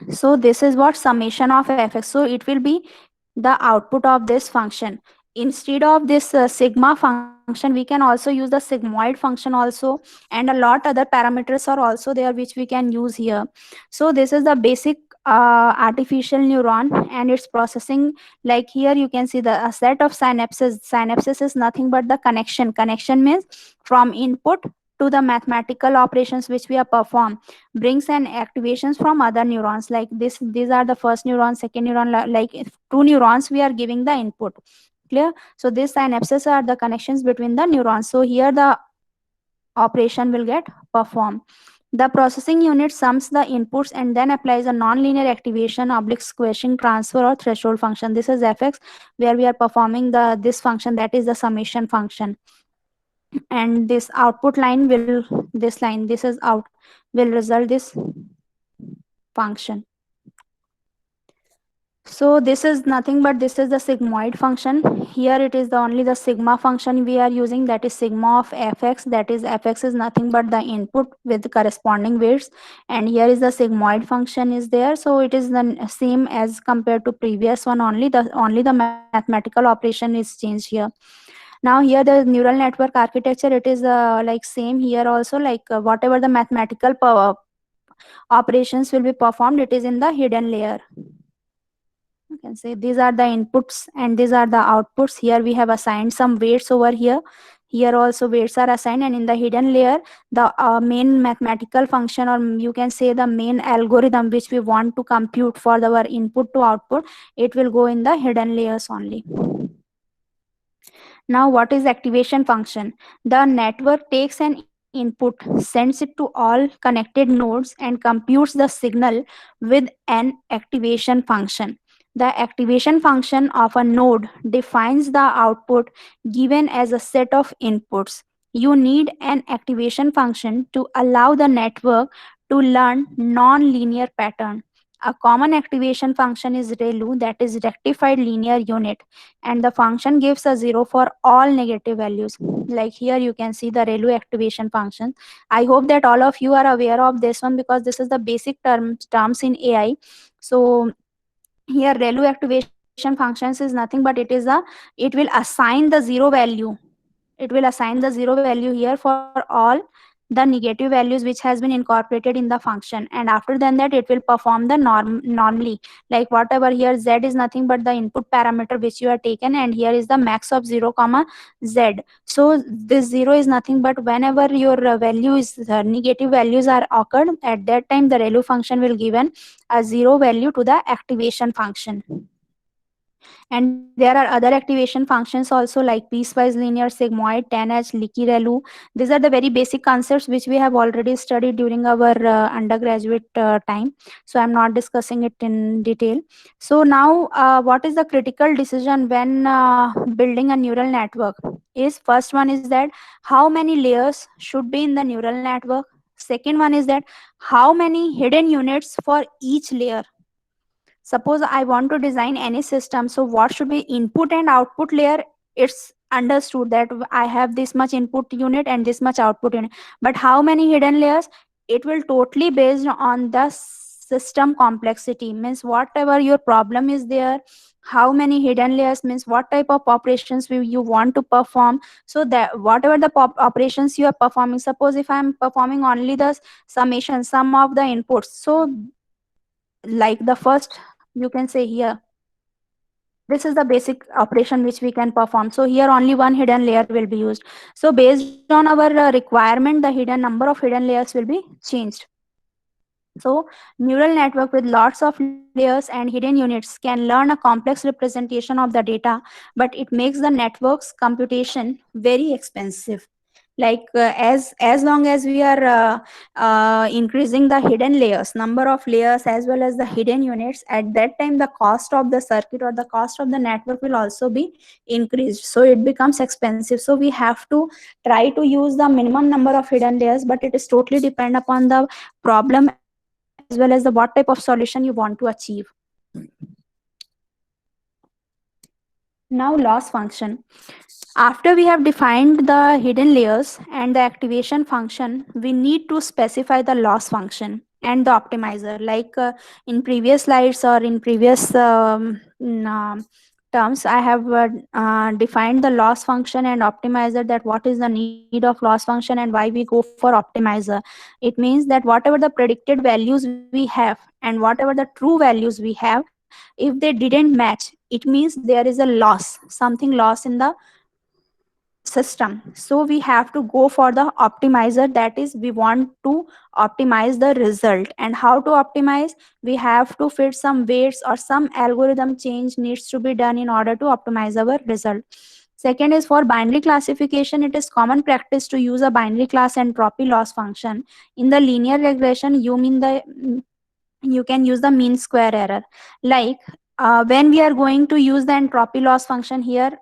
So this is what summation of fx. So it will be the output of this function. Instead of this sigma function, we can also use the sigmoid function also, and a lot other parameters are also there which we can use here. So this is the basic artificial neuron and its processing. Like here you can see the set of synapses. Synapses is nothing but the connection means from input to the mathematical operations which we have performed, brings an activations from other neurons. Like this, these are the first neuron, second neuron, like if two neurons we are giving the input. Clear? So these synapses are the connections between the neurons. So here the operation will get performed. The processing unit sums the inputs and then applies a nonlinear activation, oblique squashing, transfer, or threshold function. This is fx, where we are performing the this function, that is the summation function. And this output line will, this line, this is out, will result this function. So this is nothing but this is the sigmoid function. Here it is the only the sigma function we are using, that is sigma of fx. That is fx is nothing but the input with corresponding weights, and here is the sigmoid function is there. So it is the same as compared to previous one, only the mathematical operation is changed here. Now here the neural network architecture, it is like same here also. Like whatever the mathematical operations will be performed, it is in the hidden layer. You can say these are the inputs and these are the outputs. Here we have assigned some weights over here. Here also weights are assigned, and in the hidden layer, the main mathematical function, or you can say the main algorithm which we want to compute for our input to output, it will go in the hidden layers only. Now, what is activation function? The network takes an input, sends it to all connected nodes, and computes the signal with an activation function. The activation function of a node defines the output given as a set of inputs. You need an activation function to allow the network to learn non-linear pattern. A common activation function is ReLU, that is rectified linear unit, and the function gives a 0 for all negative values. Like here you can see the ReLU activation function. I hope that all of you are aware of this one, because this is the basic terms in AI. So here ReLU activation functions is nothing but it will assign the zero value. It will assign the zero value here for all the negative values which has been incorporated in the function, and after then that it will perform the normally. Like whatever here z is nothing but the input parameter which you are taken, and here is the max of 0 comma z. So this 0 is nothing but whenever your value is negative values are occurred, at that time the ReLU function will given a 0 value to the activation function. And there are other activation functions also, like piecewise linear, sigmoid, 10H, leaky ReLU. These are the very basic concepts which we have already studied during our undergraduate time. So I'm not discussing it in detail. So now what is the critical decision when building a neural network? Is first one is that how many layers should be in the neural network. Second one is that how many hidden units for each layer. Suppose I want to design any system, so what should be input and output layer? It's understood that I have this much input unit and this much output unit, but how many hidden layers? It will totally based on the system complexity, means whatever your problem is there, how many hidden layers means what type of operations you want to perform. So that whatever the operations you are performing, suppose if I'm performing only the summation, sum of the inputs, so like the first, you can say here, this is the basic operation which we can perform. So here only one hidden layer will be used. So based on our requirement, the hidden number of hidden layers will be changed. So neural network with lots of layers and hidden units can learn a complex representation of the data, but it makes the network's computation very expensive. Like as long as we are increasing the hidden layers, number of layers as well as the hidden units, at that time the cost of the circuit or the cost of the network will also be increased. So it becomes expensive. So we have to try to use the minimum number of hidden layers, but it is totally depend upon the problem as well as the what type of solution you want to achieve. Now loss function. After we have defined the hidden layers and the activation function, we need to specify the loss function and the optimizer. Like in previous slides or in previous terms, I have defined the loss function and optimizer, that what is the need of loss function and why we go for optimizer. It means that whatever the predicted values we have and whatever the true values we have, if they didn't match, it means there is a loss, something loss in the system. So we have to go for the optimizer, that is we want to optimize the result. And how to optimize? We have to fit some weights or some algorithm change needs to be done in order to optimize our result. Second is for binary classification. It is common practice to use a binary class entropy loss function. In the linear regression, you can use the mean square error. Like when we are going to use the entropy loss function here,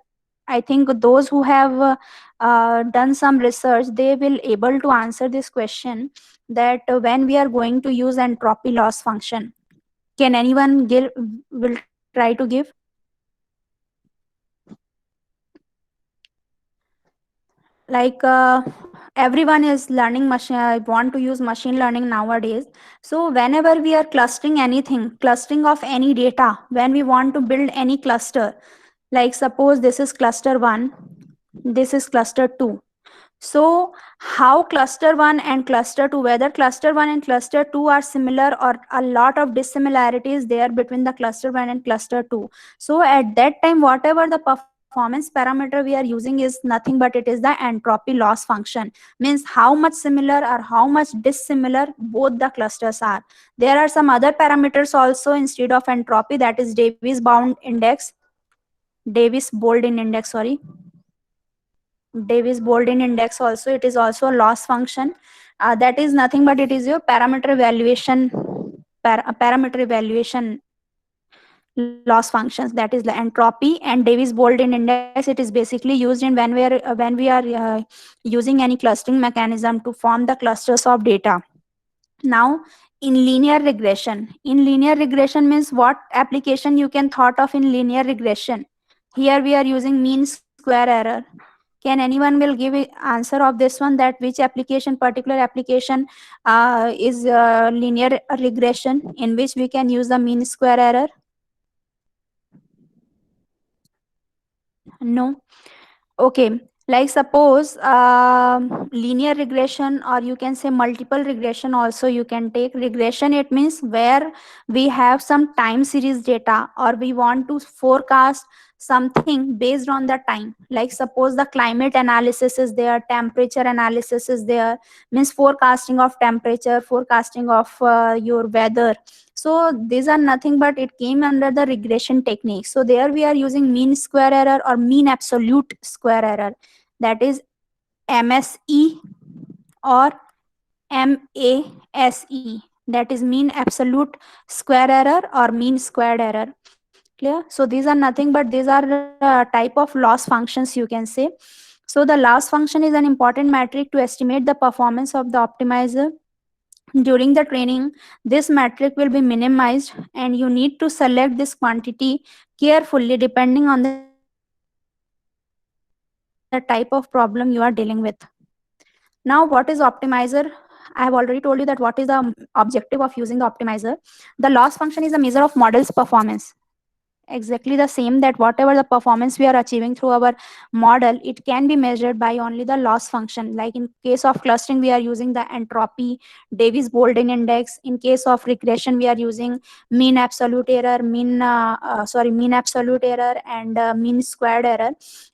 I think those who have done some research, they will able to answer this question, that when we are going to use entropy loss function. Can anyone will try to give? Like everyone is learning machine, want to use machine learning nowadays. So whenever we are clustering anything, clustering of any data, when we want to build any cluster, like suppose this is cluster 1, this is cluster 2. So how cluster 1 and cluster 2, whether cluster 1 and cluster 2 are similar or a lot of dissimilarities there between the cluster 1 and cluster 2. So at that time, whatever the performance parameter we are using is nothing but it is the entropy loss function. Means how much similar or how much dissimilar both the clusters are. There are some other parameters also instead of entropy, that is Davis bound index, Davis Boolean index, sorry. Davis Boolean index also, it is also a loss function. That is nothing but it is your parameter evaluation, parameter evaluation loss functions, that is the entropy and Davis Boolean index. It is basically used in when we are using any clustering mechanism to form the clusters of data. Now in linear regression means what application you can thought of in linear regression. Here we are using mean square error. Can anyone will give an answer of this one, that which application, particular application is linear regression in which we can use the mean square error? No. Okay, like suppose linear regression, or you can say multiple regression also you can take. Regression, it means where we have some time series data or we want to forecast something based on the time. Like suppose the climate analysis is there, temperature analysis is there, means forecasting of temperature, forecasting of your weather. So these are nothing but it came under the regression technique. So there we are using mean square error or mean absolute square error, that is MSE or MASE, that is mean absolute square error or mean squared error. Clear? So these are nothing but these are type of loss functions, you can say. So the loss function is an important metric to estimate the performance of the optimizer. During the training, this metric will be minimized and you need to select this quantity carefully depending on the type of problem you are dealing with. Now, what is optimizer? I have already told you that what is the objective of using the optimizer. The loss function is a measure of model's performance. exactly the same, that whatever the performance we are achieving through our model, it can be measured by only the loss function. Like in case of clustering, we are using the entropy, Davis Boulding index. In case of regression, we are using mean absolute error, mean absolute error, and mean squared error.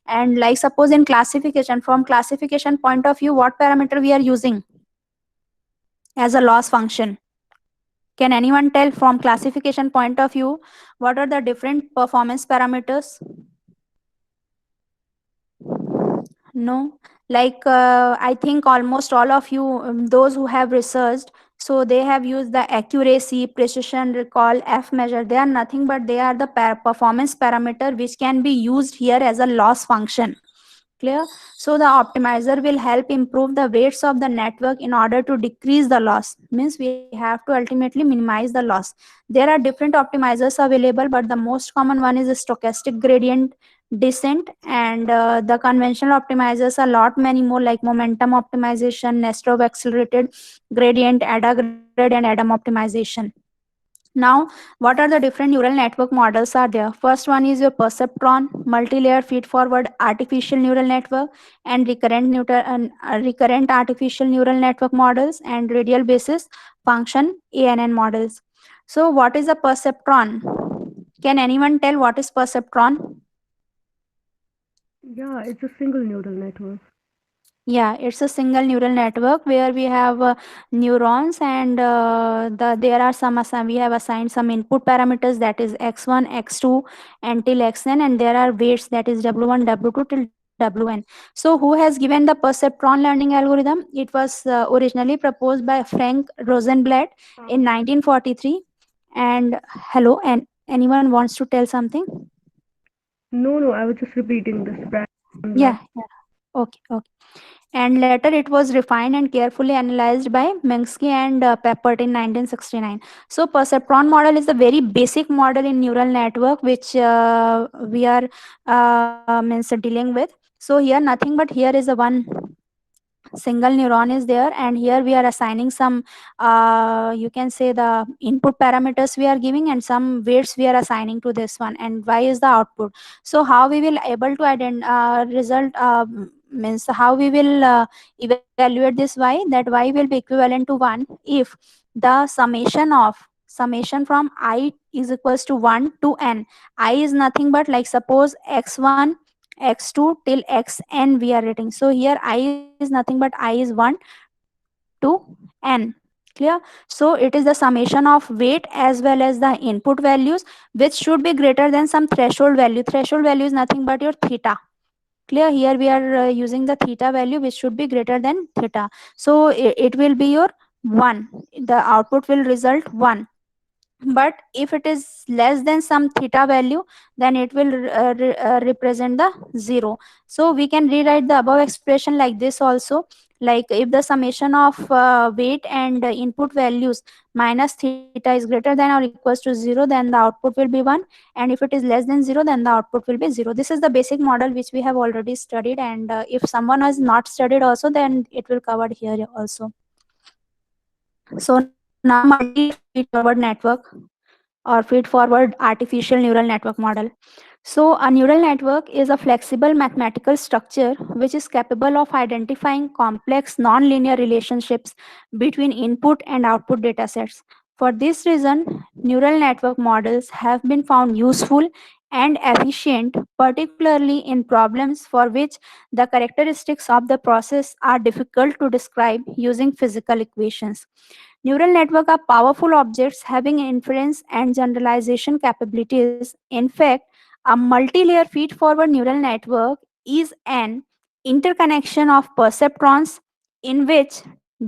And like suppose in classification, from classification point of view, what parameter we are using as a loss function? Can anyone tell from classification point of view what are the different performance parameters? No. Like I think almost all of you, those who have researched, so they have used the accuracy, precision, recall, F measure. They are nothing but they are the performance parameter which can be used here as a loss function. Clear? So the optimizer will help improve the weights of the network in order to decrease the loss. Means we have to ultimately minimize the loss. There are different optimizers available, but the most common one is a stochastic gradient descent, and the conventional optimizers are lot many more, like momentum optimization, Nesterov accelerated gradient, ADA gradient, and ADAM optimization. Now, what are the different neural network models are there? First one is your perceptron, multi-layer feed-forward artificial neural network, and recurrent artificial neural network models, and radial basis function ANN models. So, what is a perceptron? Can anyone tell what is perceptron? Yeah, it's a single neural network. Yeah, it's a single neural network where we have neurons, and there are we have assigned some input parameters, that is x1, x2, until xn, and there are weights, that is w1, w2 till wn. So who has given the perceptron learning algorithm? It was originally proposed by Frank Rosenblatt in 1943. And hello, and anyone wants to tell something? No, no, I was just repeating this. Brad. Yeah, yeah. Okay, okay. And later it was refined and carefully analyzed by Minsky and Peppert in 1969. So perceptron model is a very basic model in neural network which we are means dealing with. So here nothing but here is a one single neuron is there, and here we are assigning some you can say the input parameters we are giving, and some weights we are assigning to this one, and y is the output. So how we will able to result means how we will evaluate this y, that y will be equivalent to 1 if the summation from I is equals to 1 to n. I is nothing but, like suppose x1, x2 till xn we are writing. So here I is nothing but I is 1 to n. Clear? So it is the summation of weight as well as the input values, which should be greater than some threshold value. Threshold value is nothing but your theta. Clear? Here we are using the theta value, which should be greater than theta. So it will be your 1. The output will result 1. But if it is less than some theta value, then it will represent the 0. So we can rewrite the above expression like this also. Like if the summation of weight and input values minus theta is greater than or equals to 0, then the output will be 1. And if it is less than 0, then the output will be 0. This is the basic model which we have already studied, and if someone has not studied also, then it will covered here also. So now multi-layer feed-forward network or feed-forward artificial neural network model. So a neural network is a flexible mathematical structure which is capable of identifying complex nonlinear relationships between input and output datasets. For this reason, neural network models have been found useful and efficient, particularly in problems for which the characteristics of the process are difficult to describe using physical equations. Neural networks are powerful objects having inference and generalization capabilities. In fact, a multi-layer feed-forward neural network is an interconnection of perceptrons in which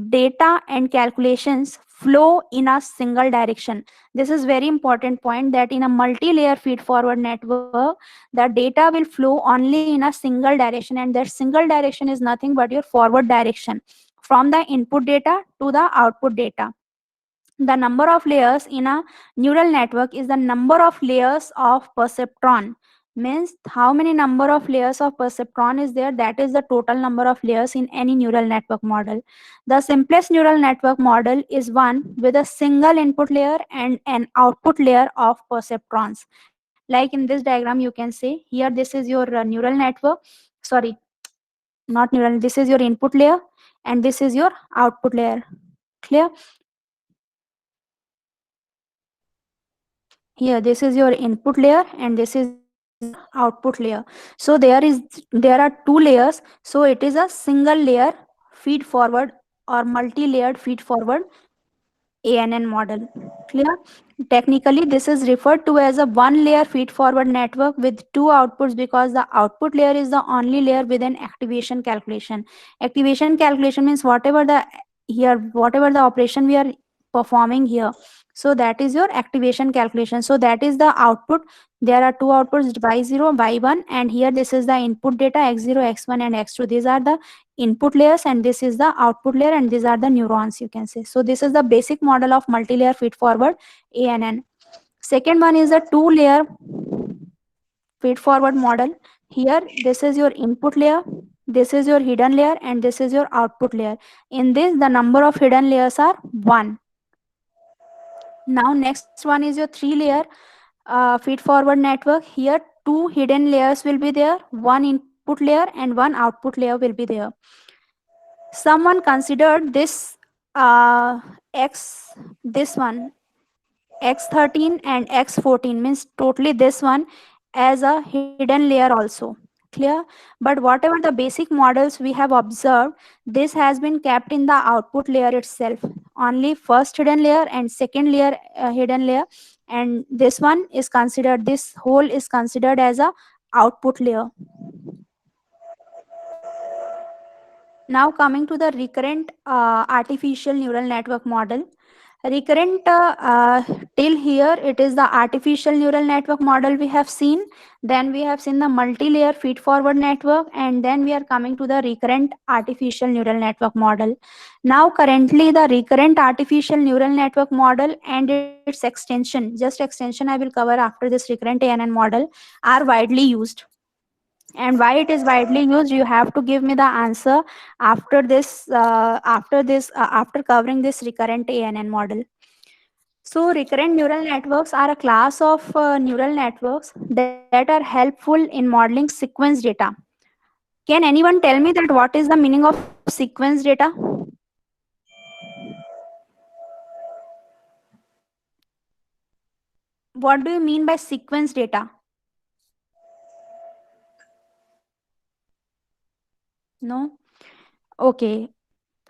data and calculations flow in a single direction. This is very important point, that in a multi-layer feed-forward network, the data will flow only in a single direction, and that single direction is nothing but your forward direction from the input data to the output data. The number of layers in a neural network is the number of layers of perceptron. Means how many number of layers of perceptron is there, that is the total number of layers in any neural network model. The simplest neural network model is one with a single input layer and an output layer of perceptrons. Like in this diagram, you can say here this is your neural network. Sorry, not neural. This is your input layer, and this is your output layer. Clear? Here, this is your input layer, and this is output layer. So there are two layers. So it is a single layer feed forward or multi-layered feed forward ANN model. Clear? Technically, this is referred to as a one layer feed forward network with two outputs because the output layer is the only layer with an activation calculation. Activation calculation means whatever the operation we are performing here. So that is your activation calculation. So that is the output. There are two outputs, y0, y1, and here this is the input data x0, x1, and x2. These are the input layers, and this is the output layer, and these are the neurons, you can say. So this is the basic model of multi-layer feed forward ANN. Second one is a two-layer feed forward model. Here this is your input layer, this is your hidden layer, and this is your output layer. In this, the number of hidden layers are 1. Now next one is your three-layer feed forward network. Here two hidden layers will be there, one input layer and one output layer will be there. Someone considered this this one x13 and x14 means totally this one as a hidden layer also. Clear? But whatever the basic models we have observed, this has been kept in the output layer itself. Only first hidden layer and second layer hidden layer, and this one is considered, this whole is considered as a output layer. Now coming to the recurrent artificial neural network model. Recurrent till here it is the artificial neural network model we have seen. Then we have seen the multi-layer feed forward network, and then we are coming to the recurrent artificial neural network model. Now currently the recurrent artificial neural network model and its extension, just extension I will cover after this recurrent ANN model, are widely used. And why it is widely used, you have to give me the answer after this after covering this recurrent ANN model. So recurrent neural networks are a class of neural networks that are helpful in modeling sequence data. Can anyone tell me that what is the meaning of sequence data? What do you mean by sequence data? No? Okay.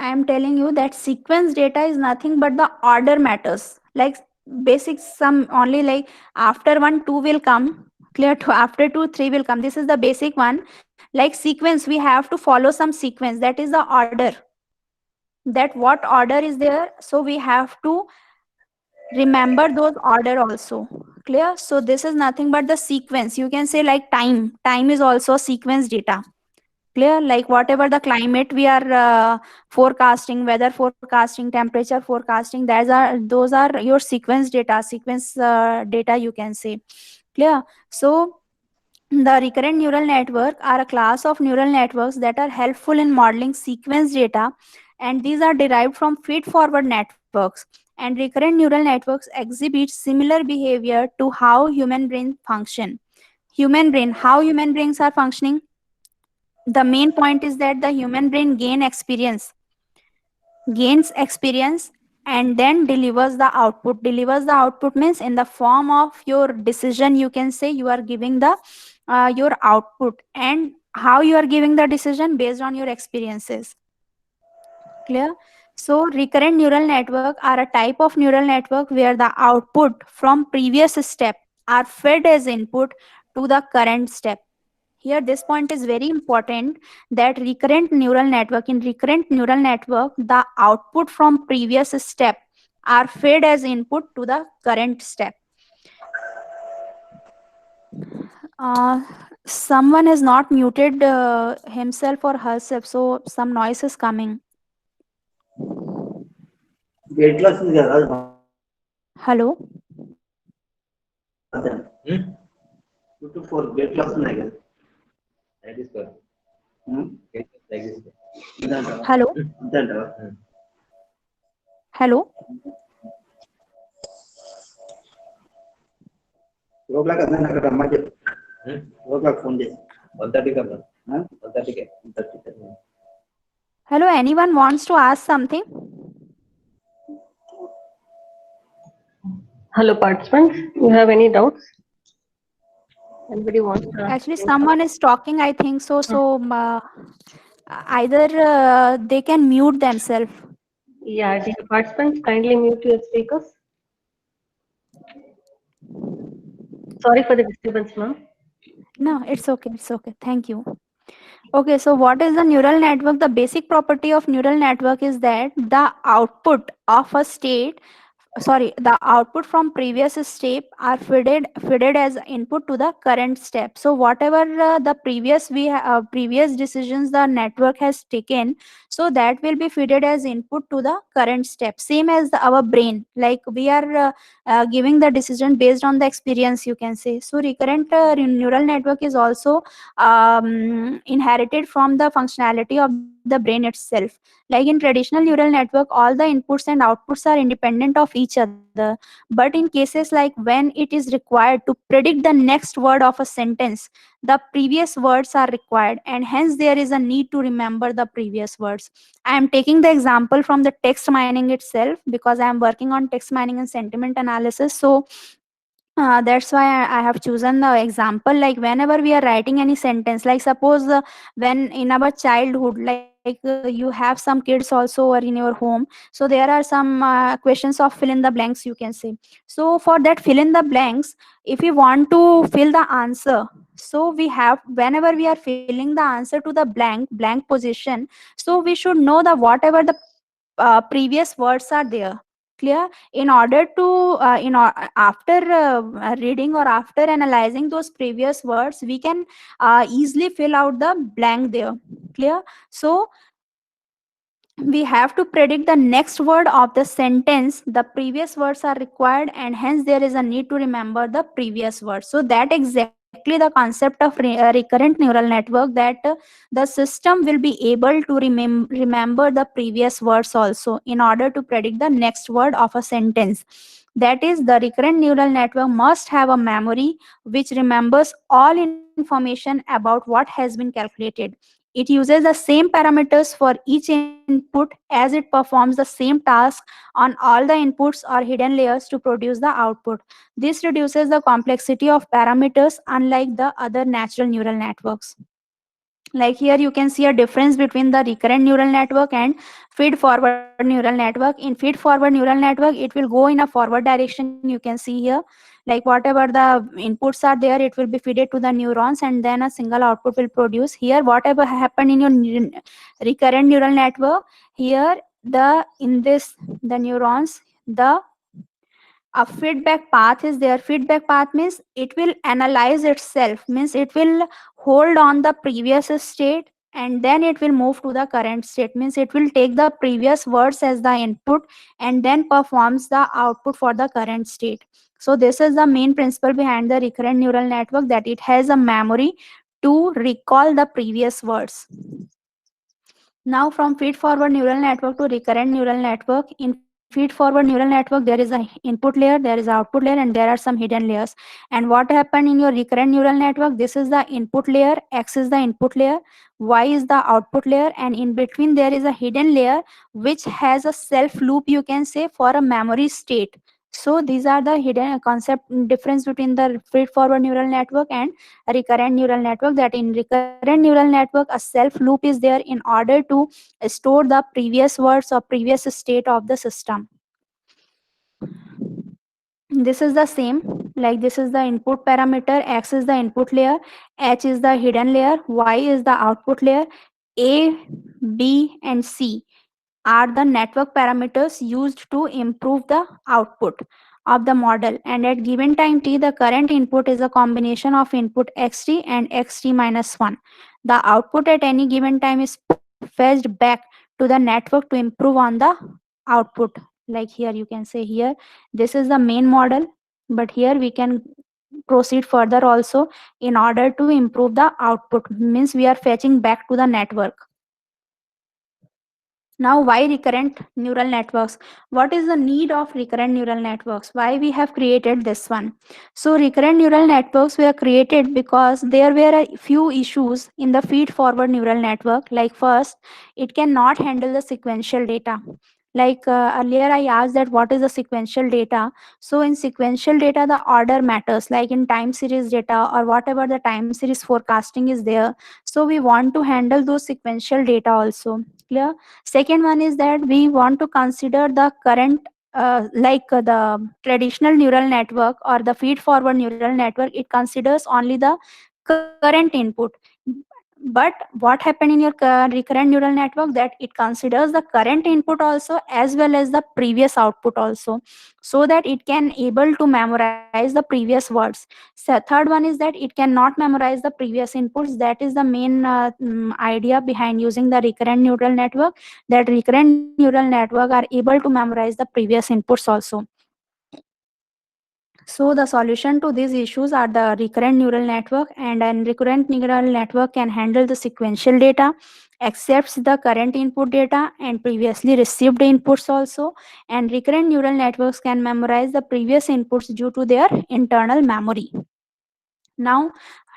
I am telling you that sequence data is nothing but the order matters. Like basic some only, like after 1 2 will come, clear, to after 2 3 will come. This is the basic one. Like sequence, we have to follow some sequence, that is the order, that what order is there, so we have to remember those order also. Clear? So this is nothing but the sequence. You can say like time is also sequence data. Clear? Like whatever the climate we are forecasting, weather forecasting, temperature forecasting, those are your sequence data, you can say. Clear? So the recurrent neural network are a class of neural networks that are helpful in modeling sequence data, and these are derived from feed forward networks. And recurrent neural networks exhibit similar behavior to how human brains function. How human brains are functioning? The main point is that the human brain gains experience and then delivers the output means in the form of your decision, you can say. You are giving the your output, and how you are giving the decision based on your experiences. Clear? So recurrent neural network are a type of neural network where the output from previous step are fed as input to the current step. Here this point is very important, that in recurrent neural network, the output from previous step are fed as input to the current step. Someone has not muted himself or herself, so some noise is coming. Weight loss is there. Hello? 2 to 4 weight loss is there. That is good. Like this. Hello? Hello? 4 o'clock अंदर ना कर रम्मा के 4 o'clock phone दे 1:30 का plan. हाँ 1:30 के. 1:30 Hello, anyone wants to ask something? Hello, participants. You have any doubts? Anybody wants to ask? Actually, someone is talking, I think so. So either they can mute themselves. Yeah, dear participants, kindly mute your speakers. Sorry for the disturbance, ma'am. No, it's okay. It's okay. Thank you. Okay, so what is the neural network? The basic property of neural network is that the output of a state, the output from previous step are feeded as input to the current step. So whatever the previous decisions the network has taken, so that will be feeded as input to the current step. Same as our brain, like we are giving the decision based on the experience, you can say. So recurrent neural network is also inherited from the functionality of the brain itself. Like in traditional neural network, all the inputs and outputs are independent of each other. But in cases like when it is required to predict the next word of a sentence, the previous words are required, and hence there is a need to remember the previous words. I am taking the example from the text mining itself because I am working on text mining and sentiment analysis. So that's why I have chosen the example. Like whenever we are writing any sentence, like suppose when in our childhood, you have some kids also or in your home, so there are some questions of fill in the blanks, you can say. So for that fill in the blanks, if we want to fill the answer, so we have, whenever we are filling the answer to the blank position, so we should know the whatever the previous words are there. Clear? In order to after reading or after analyzing those previous words, we can easily fill out the blank there. Clear? So we have to predict the next word of the sentence. The previous words are required, and hence there is a need to remember the previous words. So that exactly the concept of recurrent neural network, that the system will be able to remember the previous words also in order to predict the next word of a sentence. That is, the recurrent neural network must have a memory which remembers all information about what has been calculated. It uses the same parameters for each input as it performs the same task on all the inputs or hidden layers to produce the output. This reduces the complexity of parameters, unlike the other natural neural networks. Like here you can see a difference between the recurrent neural network and feed forward neural network. In feed forward neural network, it will go in a forward direction, you can see here. Like whatever the inputs are there, it will be fed to the neurons, and then a single output will produce. Here whatever happened in your recurrent neural network, here the neurons, the a feedback path is there. Feedback path means it will analyze itself, means it will hold on the previous state and then it will move to the current state, means it will take the previous words as the input and then performs the output for the current state. So this is the main principle behind the recurrent neural network, that it has a memory to recall the previous words. Now from feed forward neural network to recurrent neural network. In feed forward neural network, there is a input layer, there is output layer, and there are some hidden layers. And what happened in your recurrent neural network, this is the input layer, X is the input layer, Y is the output layer, and in between there is a hidden layer which has a self loop, you can say, for a memory state. So these are the hidden concept difference between the feed forward neural network and a recurrent neural network. That in recurrent neural network, a self loop is there in order to store the previous words or previous state of the system. This is the same, like this is the input parameter, X is the input layer, H is the hidden layer, Y is the output layer, A, B and C are the network parameters used to improve the output of the model. And at given time t, the current input is a combination of input xt and xt minus 1. The output at any given time is fetched back to the network to improve on the output. Like here you can say, here this is the main model, but here we can proceed further also in order to improve the output, means we are fetching back to the network. Now, why recurrent neural networks? What is the need of recurrent neural networks? Why we have created this one? So, recurrent neural networks were created because there were a few issues in the feed-forward neural network. Like first, it cannot handle the sequential data. Like earlier, I asked that what is the sequential data. So, in sequential data, the order matters. Like in time series data or whatever the time series forecasting is there. So, we want to handle those sequential data also. Clear? Second one is that we want to consider the current the traditional neural network or the feed forward neural network. It considers only the current input, but what happened in your recurrent neural network, that it considers the current input also as well as the previous output also, so that it can able to memorize the previous words. So third one is that it cannot memorize the previous inputs. That is the main idea behind using the recurrent neural network, that recurrent neural network are able to memorize the previous inputs also. So the solution to these issues are the recurrent neural network, and a recurrent neural network can handle the sequential data, accepts the current input data and previously received inputs also, and recurrent neural networks can memorize the previous inputs due to their internal memory. Now,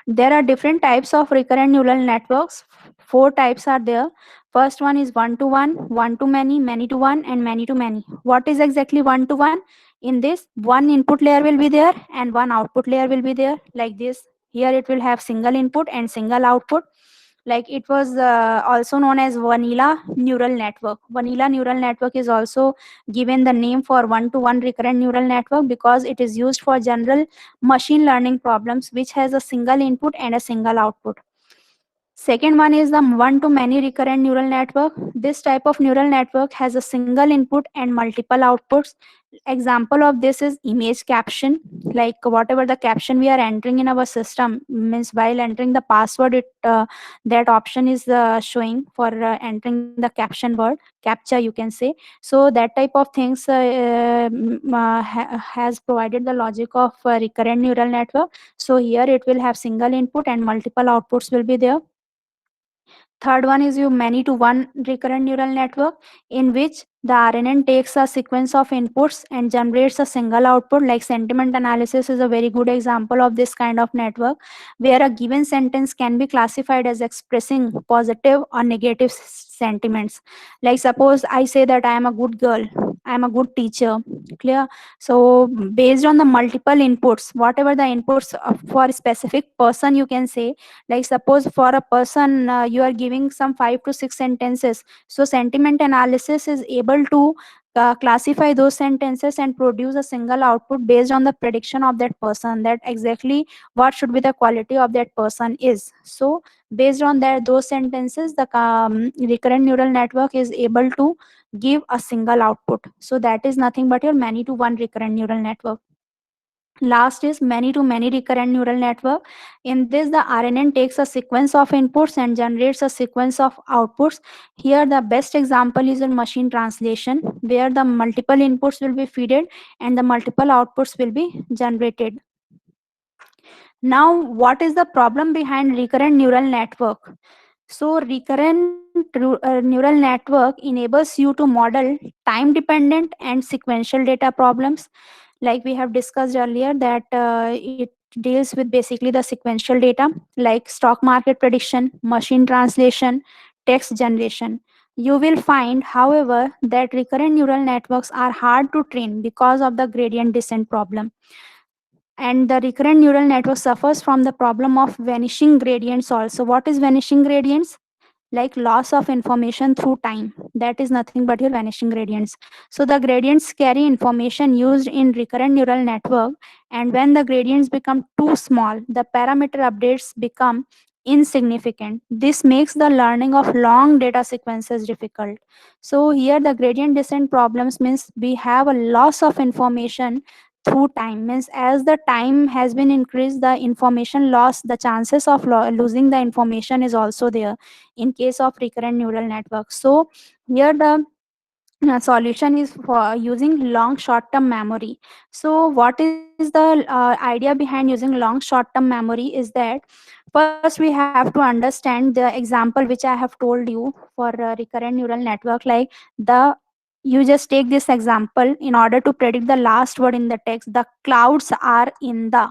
there are different types of recurrent neural networks. Four types are there. First one is one-to-one, one-to-many, many-to-one, and many-to-many. What is exactly one-to-one? In this, one input layer will be there and one output layer will be there, like this. Here it will have single input and single output. Like it was also known as vanilla neural network. Vanilla neural network is also given the name for one-to-one recurrent neural network because it is used for general machine learning problems which has a single input and a single output. Second one is the one-to-many recurrent neural network. This type of neural network has a single input and multiple outputs. Example of this is image caption. Like whatever the caption we are entering in our system, means while entering the password, that option is showing for entering the caption word, captcha you can say. So that type of things has provided the logic of recurrent neural network. So here it will have single input and multiple outputs will be there. Third one is your many-to-one recurrent neural network, in which the RNN takes a sequence of inputs and generates a single output. Like sentiment analysis is a very good example of this kind of network, where a given sentence can be classified as expressing positive or negative sentiments. Like suppose I say that I am a good girl, I am a good teacher. Clear? So based on the multiple inputs, whatever the inputs for a specific person, you can say, like suppose for a person you are giving some 5 to 6 sentences, so sentiment analysis is able to classify those sentences and produce a single output based on the prediction of that person, that exactly what should be the quality of that person is. So based on that those sentences, the recurrent neural network is able to give a single output. So that is nothing but your many-to-one recurrent neural network. Last is many-to-many recurrent neural network. In this, the RNN takes a sequence of inputs and generates a sequence of outputs. Here, the best example is in machine translation, where the multiple inputs will be fed and the multiple outputs will be generated. Now, what is the problem behind recurrent neural network? So, recurrent neural network enables you to model time-dependent and sequential data problems. Like we have discussed earlier, that it deals with basically the sequential data like stock market prediction, machine translation, text generation. You will find, however, that recurrent neural networks are hard to train because of the gradient descent problem. And the recurrent neural network suffers from the problem of vanishing gradients also. What is vanishing gradients? Like loss of information through time. That is nothing but your vanishing gradients. So the gradients carry information used in recurrent neural network, and when the gradients become too small, the parameter updates become insignificant. This makes the learning of long data sequences difficult. So here the gradient descent problems means we have a loss of information through time, means as the time has been increased, the information loss, the chances of losing the information is also there in case of recurrent neural network. So here the solution is for using long short-term memory. So what is the idea behind using long short-term memory is that first we have to understand the example which I have told you for recurrent neural network, like the you just take this example. In order to predict the last word in the text, the clouds are in the,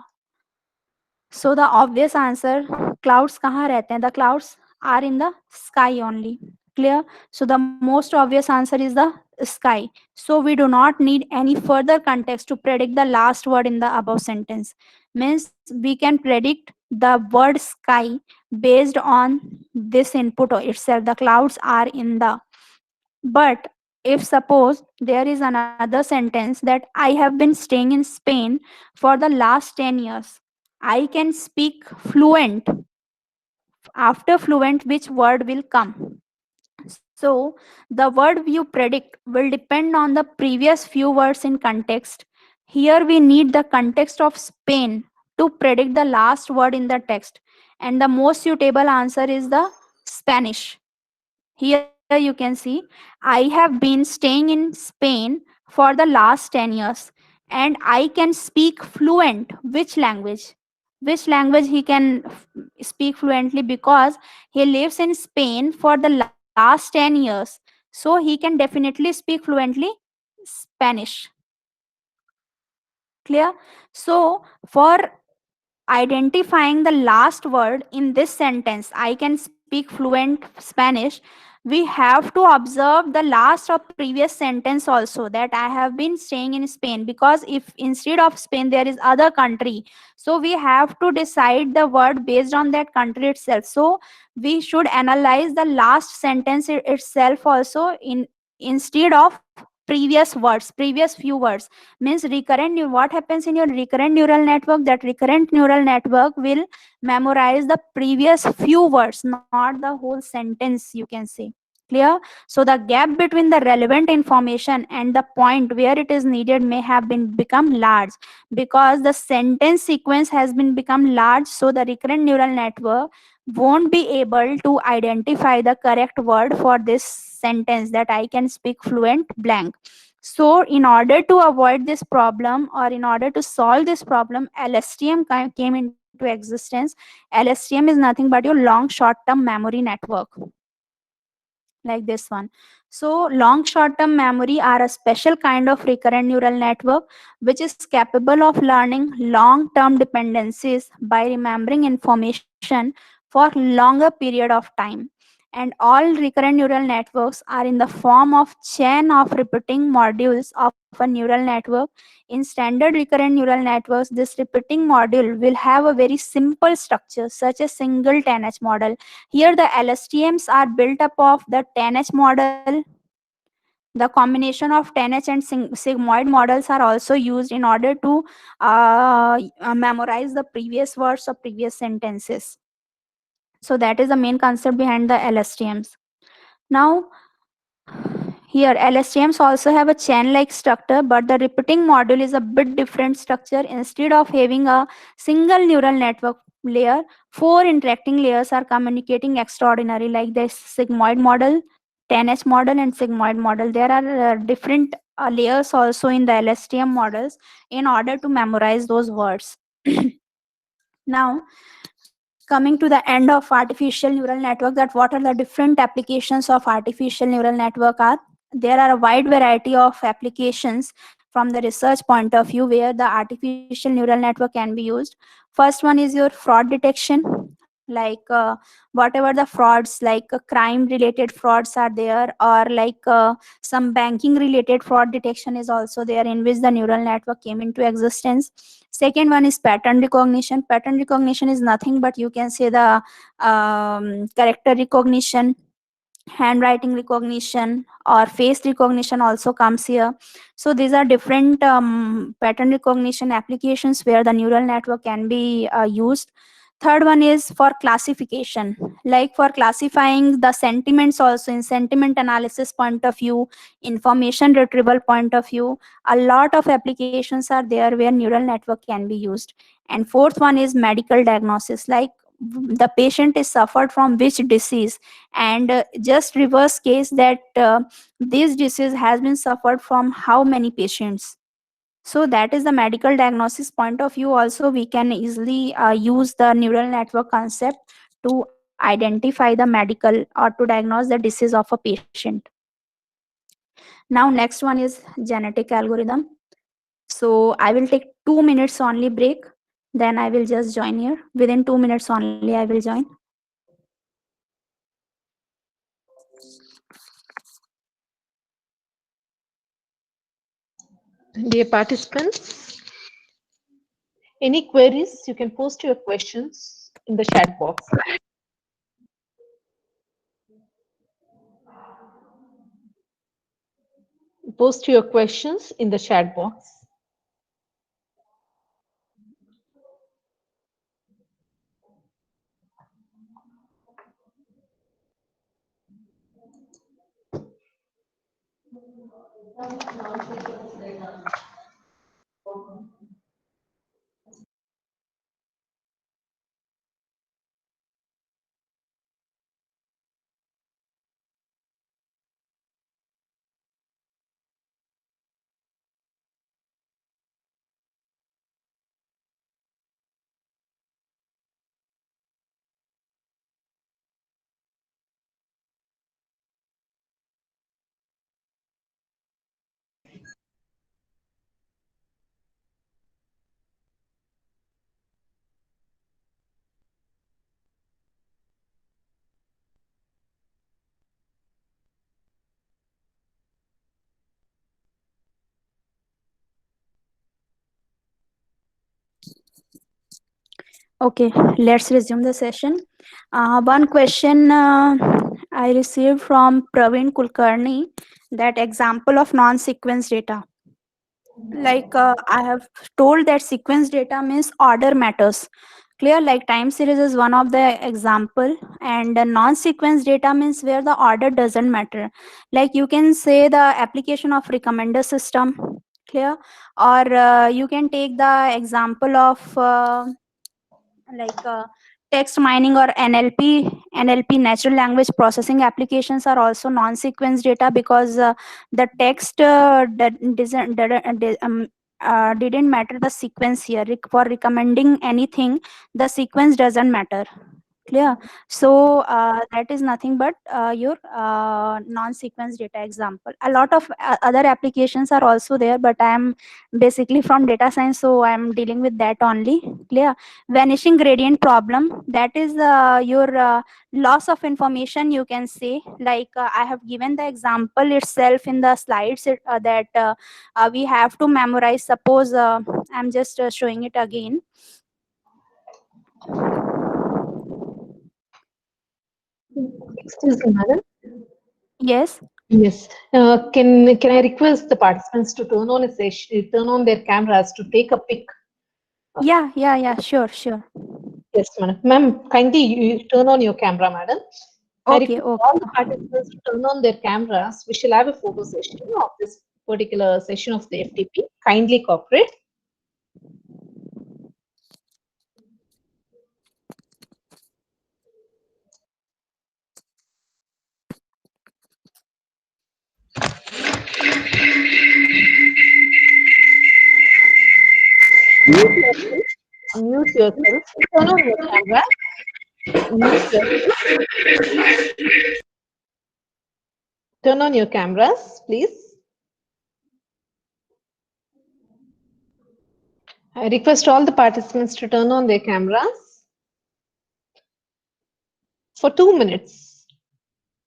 so the obvious answer, clouds kahan rehte hain? The clouds are in the sky only. Clear? So the most obvious answer is the sky. So we do not need any further context to predict the last word in the above sentence. Means we can predict the word sky based on this input itself. The clouds are in the. But if suppose there is another sentence that I have been staying in Spain for the last 10 years, I can speak fluent. After fluent, which word will come? So the word you predict will depend on the previous few words in context. Here we need the context of Spain to predict the last word in the text. And the most suitable answer is the Spanish. Here you can see, I have been staying in Spain for the last 10 years and I can speak fluent. Which language? Which language he can speak fluently? Because he lives in Spain for the last 10 years. So he can definitely speak fluently Spanish. Clear? So for identifying the last word in this sentence, I can speak fluent Spanish, we have to observe the last or previous sentence also, that I have been staying in Spain. Because if instead of Spain there is other country, so we have to decide the word based on that country itself. So we should analyze the last sentence itself also, in instead of previous few words. Means what happens in your recurrent neural network, that recurrent neural network will memorize the previous few words, not the whole sentence, you can say. Clear? So the gap between the relevant information and the point where it is needed may have been become large, because the sentence sequence has been become large. So the recurrent neural network won't be able to identify the correct word for this sentence, that I can speak fluent blank. So in order to avoid this problem, or in order to solve this problem, LSTM came into existence. LSTM is nothing but your long short term memory network, like this one. So long short term memory are a special kind of recurrent neural network which is capable of learning long term dependencies by remembering information for longer period of time. And all recurrent neural networks are in the form of chain of repeating modules of a neural network. In standard recurrent neural networks, this repeating module will have a very simple structure, such as single 10H model. Here the LSTMs are built up of the 10H model. The combination of 10H and sigmoid models are also used in order to memorize the previous words or previous sentences. So that is the main concept behind the LSTMs. Now, here LSTMs also have a chain-like structure, but the repeating module is a bit different structure. Instead of having a single neural network layer, 4 interacting layers are communicating extraordinary, like the sigmoid model, 10H model, and sigmoid model. There are different layers also in the LSTM models in order to memorize those words. Now, coming to the end of artificial neural network, that what are the different applications of artificial neural network are. There are a wide variety of applications from the research point of view where the artificial neural network can be used. First one is your fraud detection, like whatever the frauds, like crime related frauds are there, or like some banking related fraud detection is also there, in which the neural network came into existence. Second one is pattern recognition. Pattern recognition is nothing but, you can say, the character recognition, handwriting recognition, or face recognition also comes here. So these are different pattern recognition applications where the neural network can be used. Third one is for classification, like for classifying the sentiments also, in sentiment analysis point of view, information retrieval point of view. A lot of applications are there where neural network can be used. And fourth one is medical diagnosis, like the patient is suffered from which disease, and just reverse case that this disease has been suffered from how many patients. So that is the medical diagnosis point of view. Also, we can easily use the neural network concept to identify the medical or to diagnose the disease of a patient. Now, next one is genetic algorithm. So I will take 2 minutes only break. Then I will just join here. Within 2 minutes only, I will join. Dear participants, any queries, you can post your questions in the chat box. Post your questions in the chat box. Okay, let's resume the session. One question I received from Praveen Kulkarni, that example of non-sequence data. Like I have told that sequence data means order matters. Clear, like time series is one of the example, and the non-sequence data means where the order doesn't matter. Like you can say the application of recommender system. Clear, or you can take the example of like text mining or NLP natural language processing applications are also non-sequence data, because the text didn't matter the sequence here. For recommending anything, the sequence doesn't matter. Clear. So that is nothing but your non-sequence data example. A lot of other applications are also there, but I am basically from data science, so I am dealing with that only. Clear. Vanishing gradient problem, that is your loss of information, you can say. Like I have given the example itself in the slides, that we have to memorize. Suppose I'm just showing it again. Excuse me, madam. Yes. Yes. Can I request the participants to turn on a session, turn on their cameras to take a pic? Yeah, sure. Yes, madam. Ma'am, kindly you turn on your camera, madam. I Okay. request all the participants to turn on their cameras. We shall have a photo session of this particular session of the FTP. Kindly cooperate. Mute yourself. Mute yourself. Turn on your camera. Mute yourself. Turn on your cameras, please. I request all the participants to turn on their cameras for 2 minutes.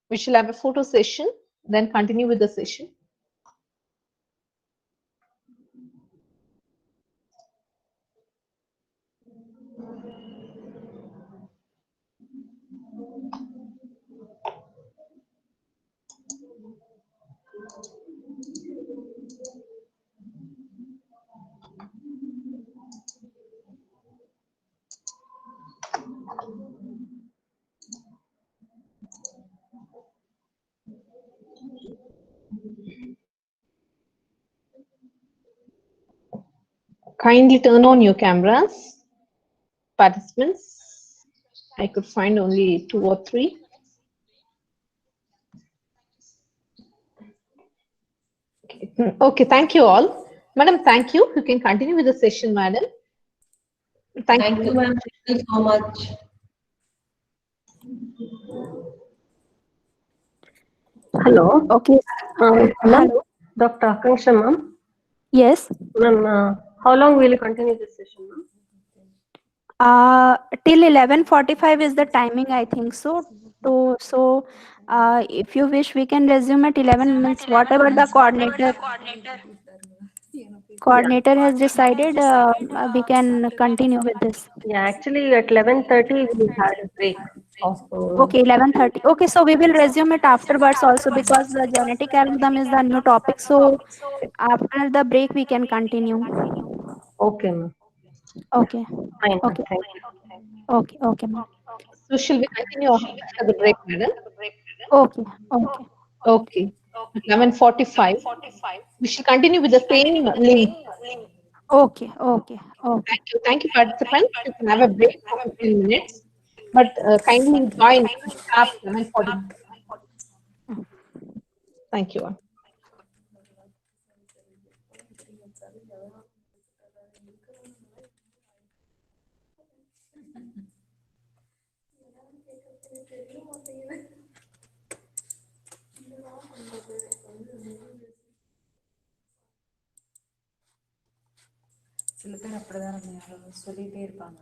We shall have a photo session, then continue with the session. Kindly turn on your cameras, participants. I could find only 2 or 3. Okay, thank you all. Madam, thank you. You can continue with the session, madam. Thank Thank you, ma'am. Thank you so much. Hello. Okay. Ma'am, Hello. Dr. Akanksha, ma'am. Yes. Ma'am, how long will you continue this session, ma'am? Till 11:45 is the timing, I think so. If you wish, we can resume at 11 minutes, whatever the coordinator has decided, we can continue with this. Yeah, actually at 11:30 we had a break of. Okay, 11:30. Okay, so we will resume it afterwards also, because the genetic algorithm is the new topic. So after the break, we can continue. Okay, ma'am. Okay. Fine, ma'am. Okay. Thank you. Okay. Okay, ma'am. So shall we continue after the break, madam? Okay. Okay. Okay. At 11:45. We shall continue with the same link. Okay. Okay. Okay. Thank you, participants. You can have a break for 15 minutes, but kindly join sharp 11:45. Thank you all. சில பேர் அப்படிதான் சொல்லிட்டே இருப்பாங்க.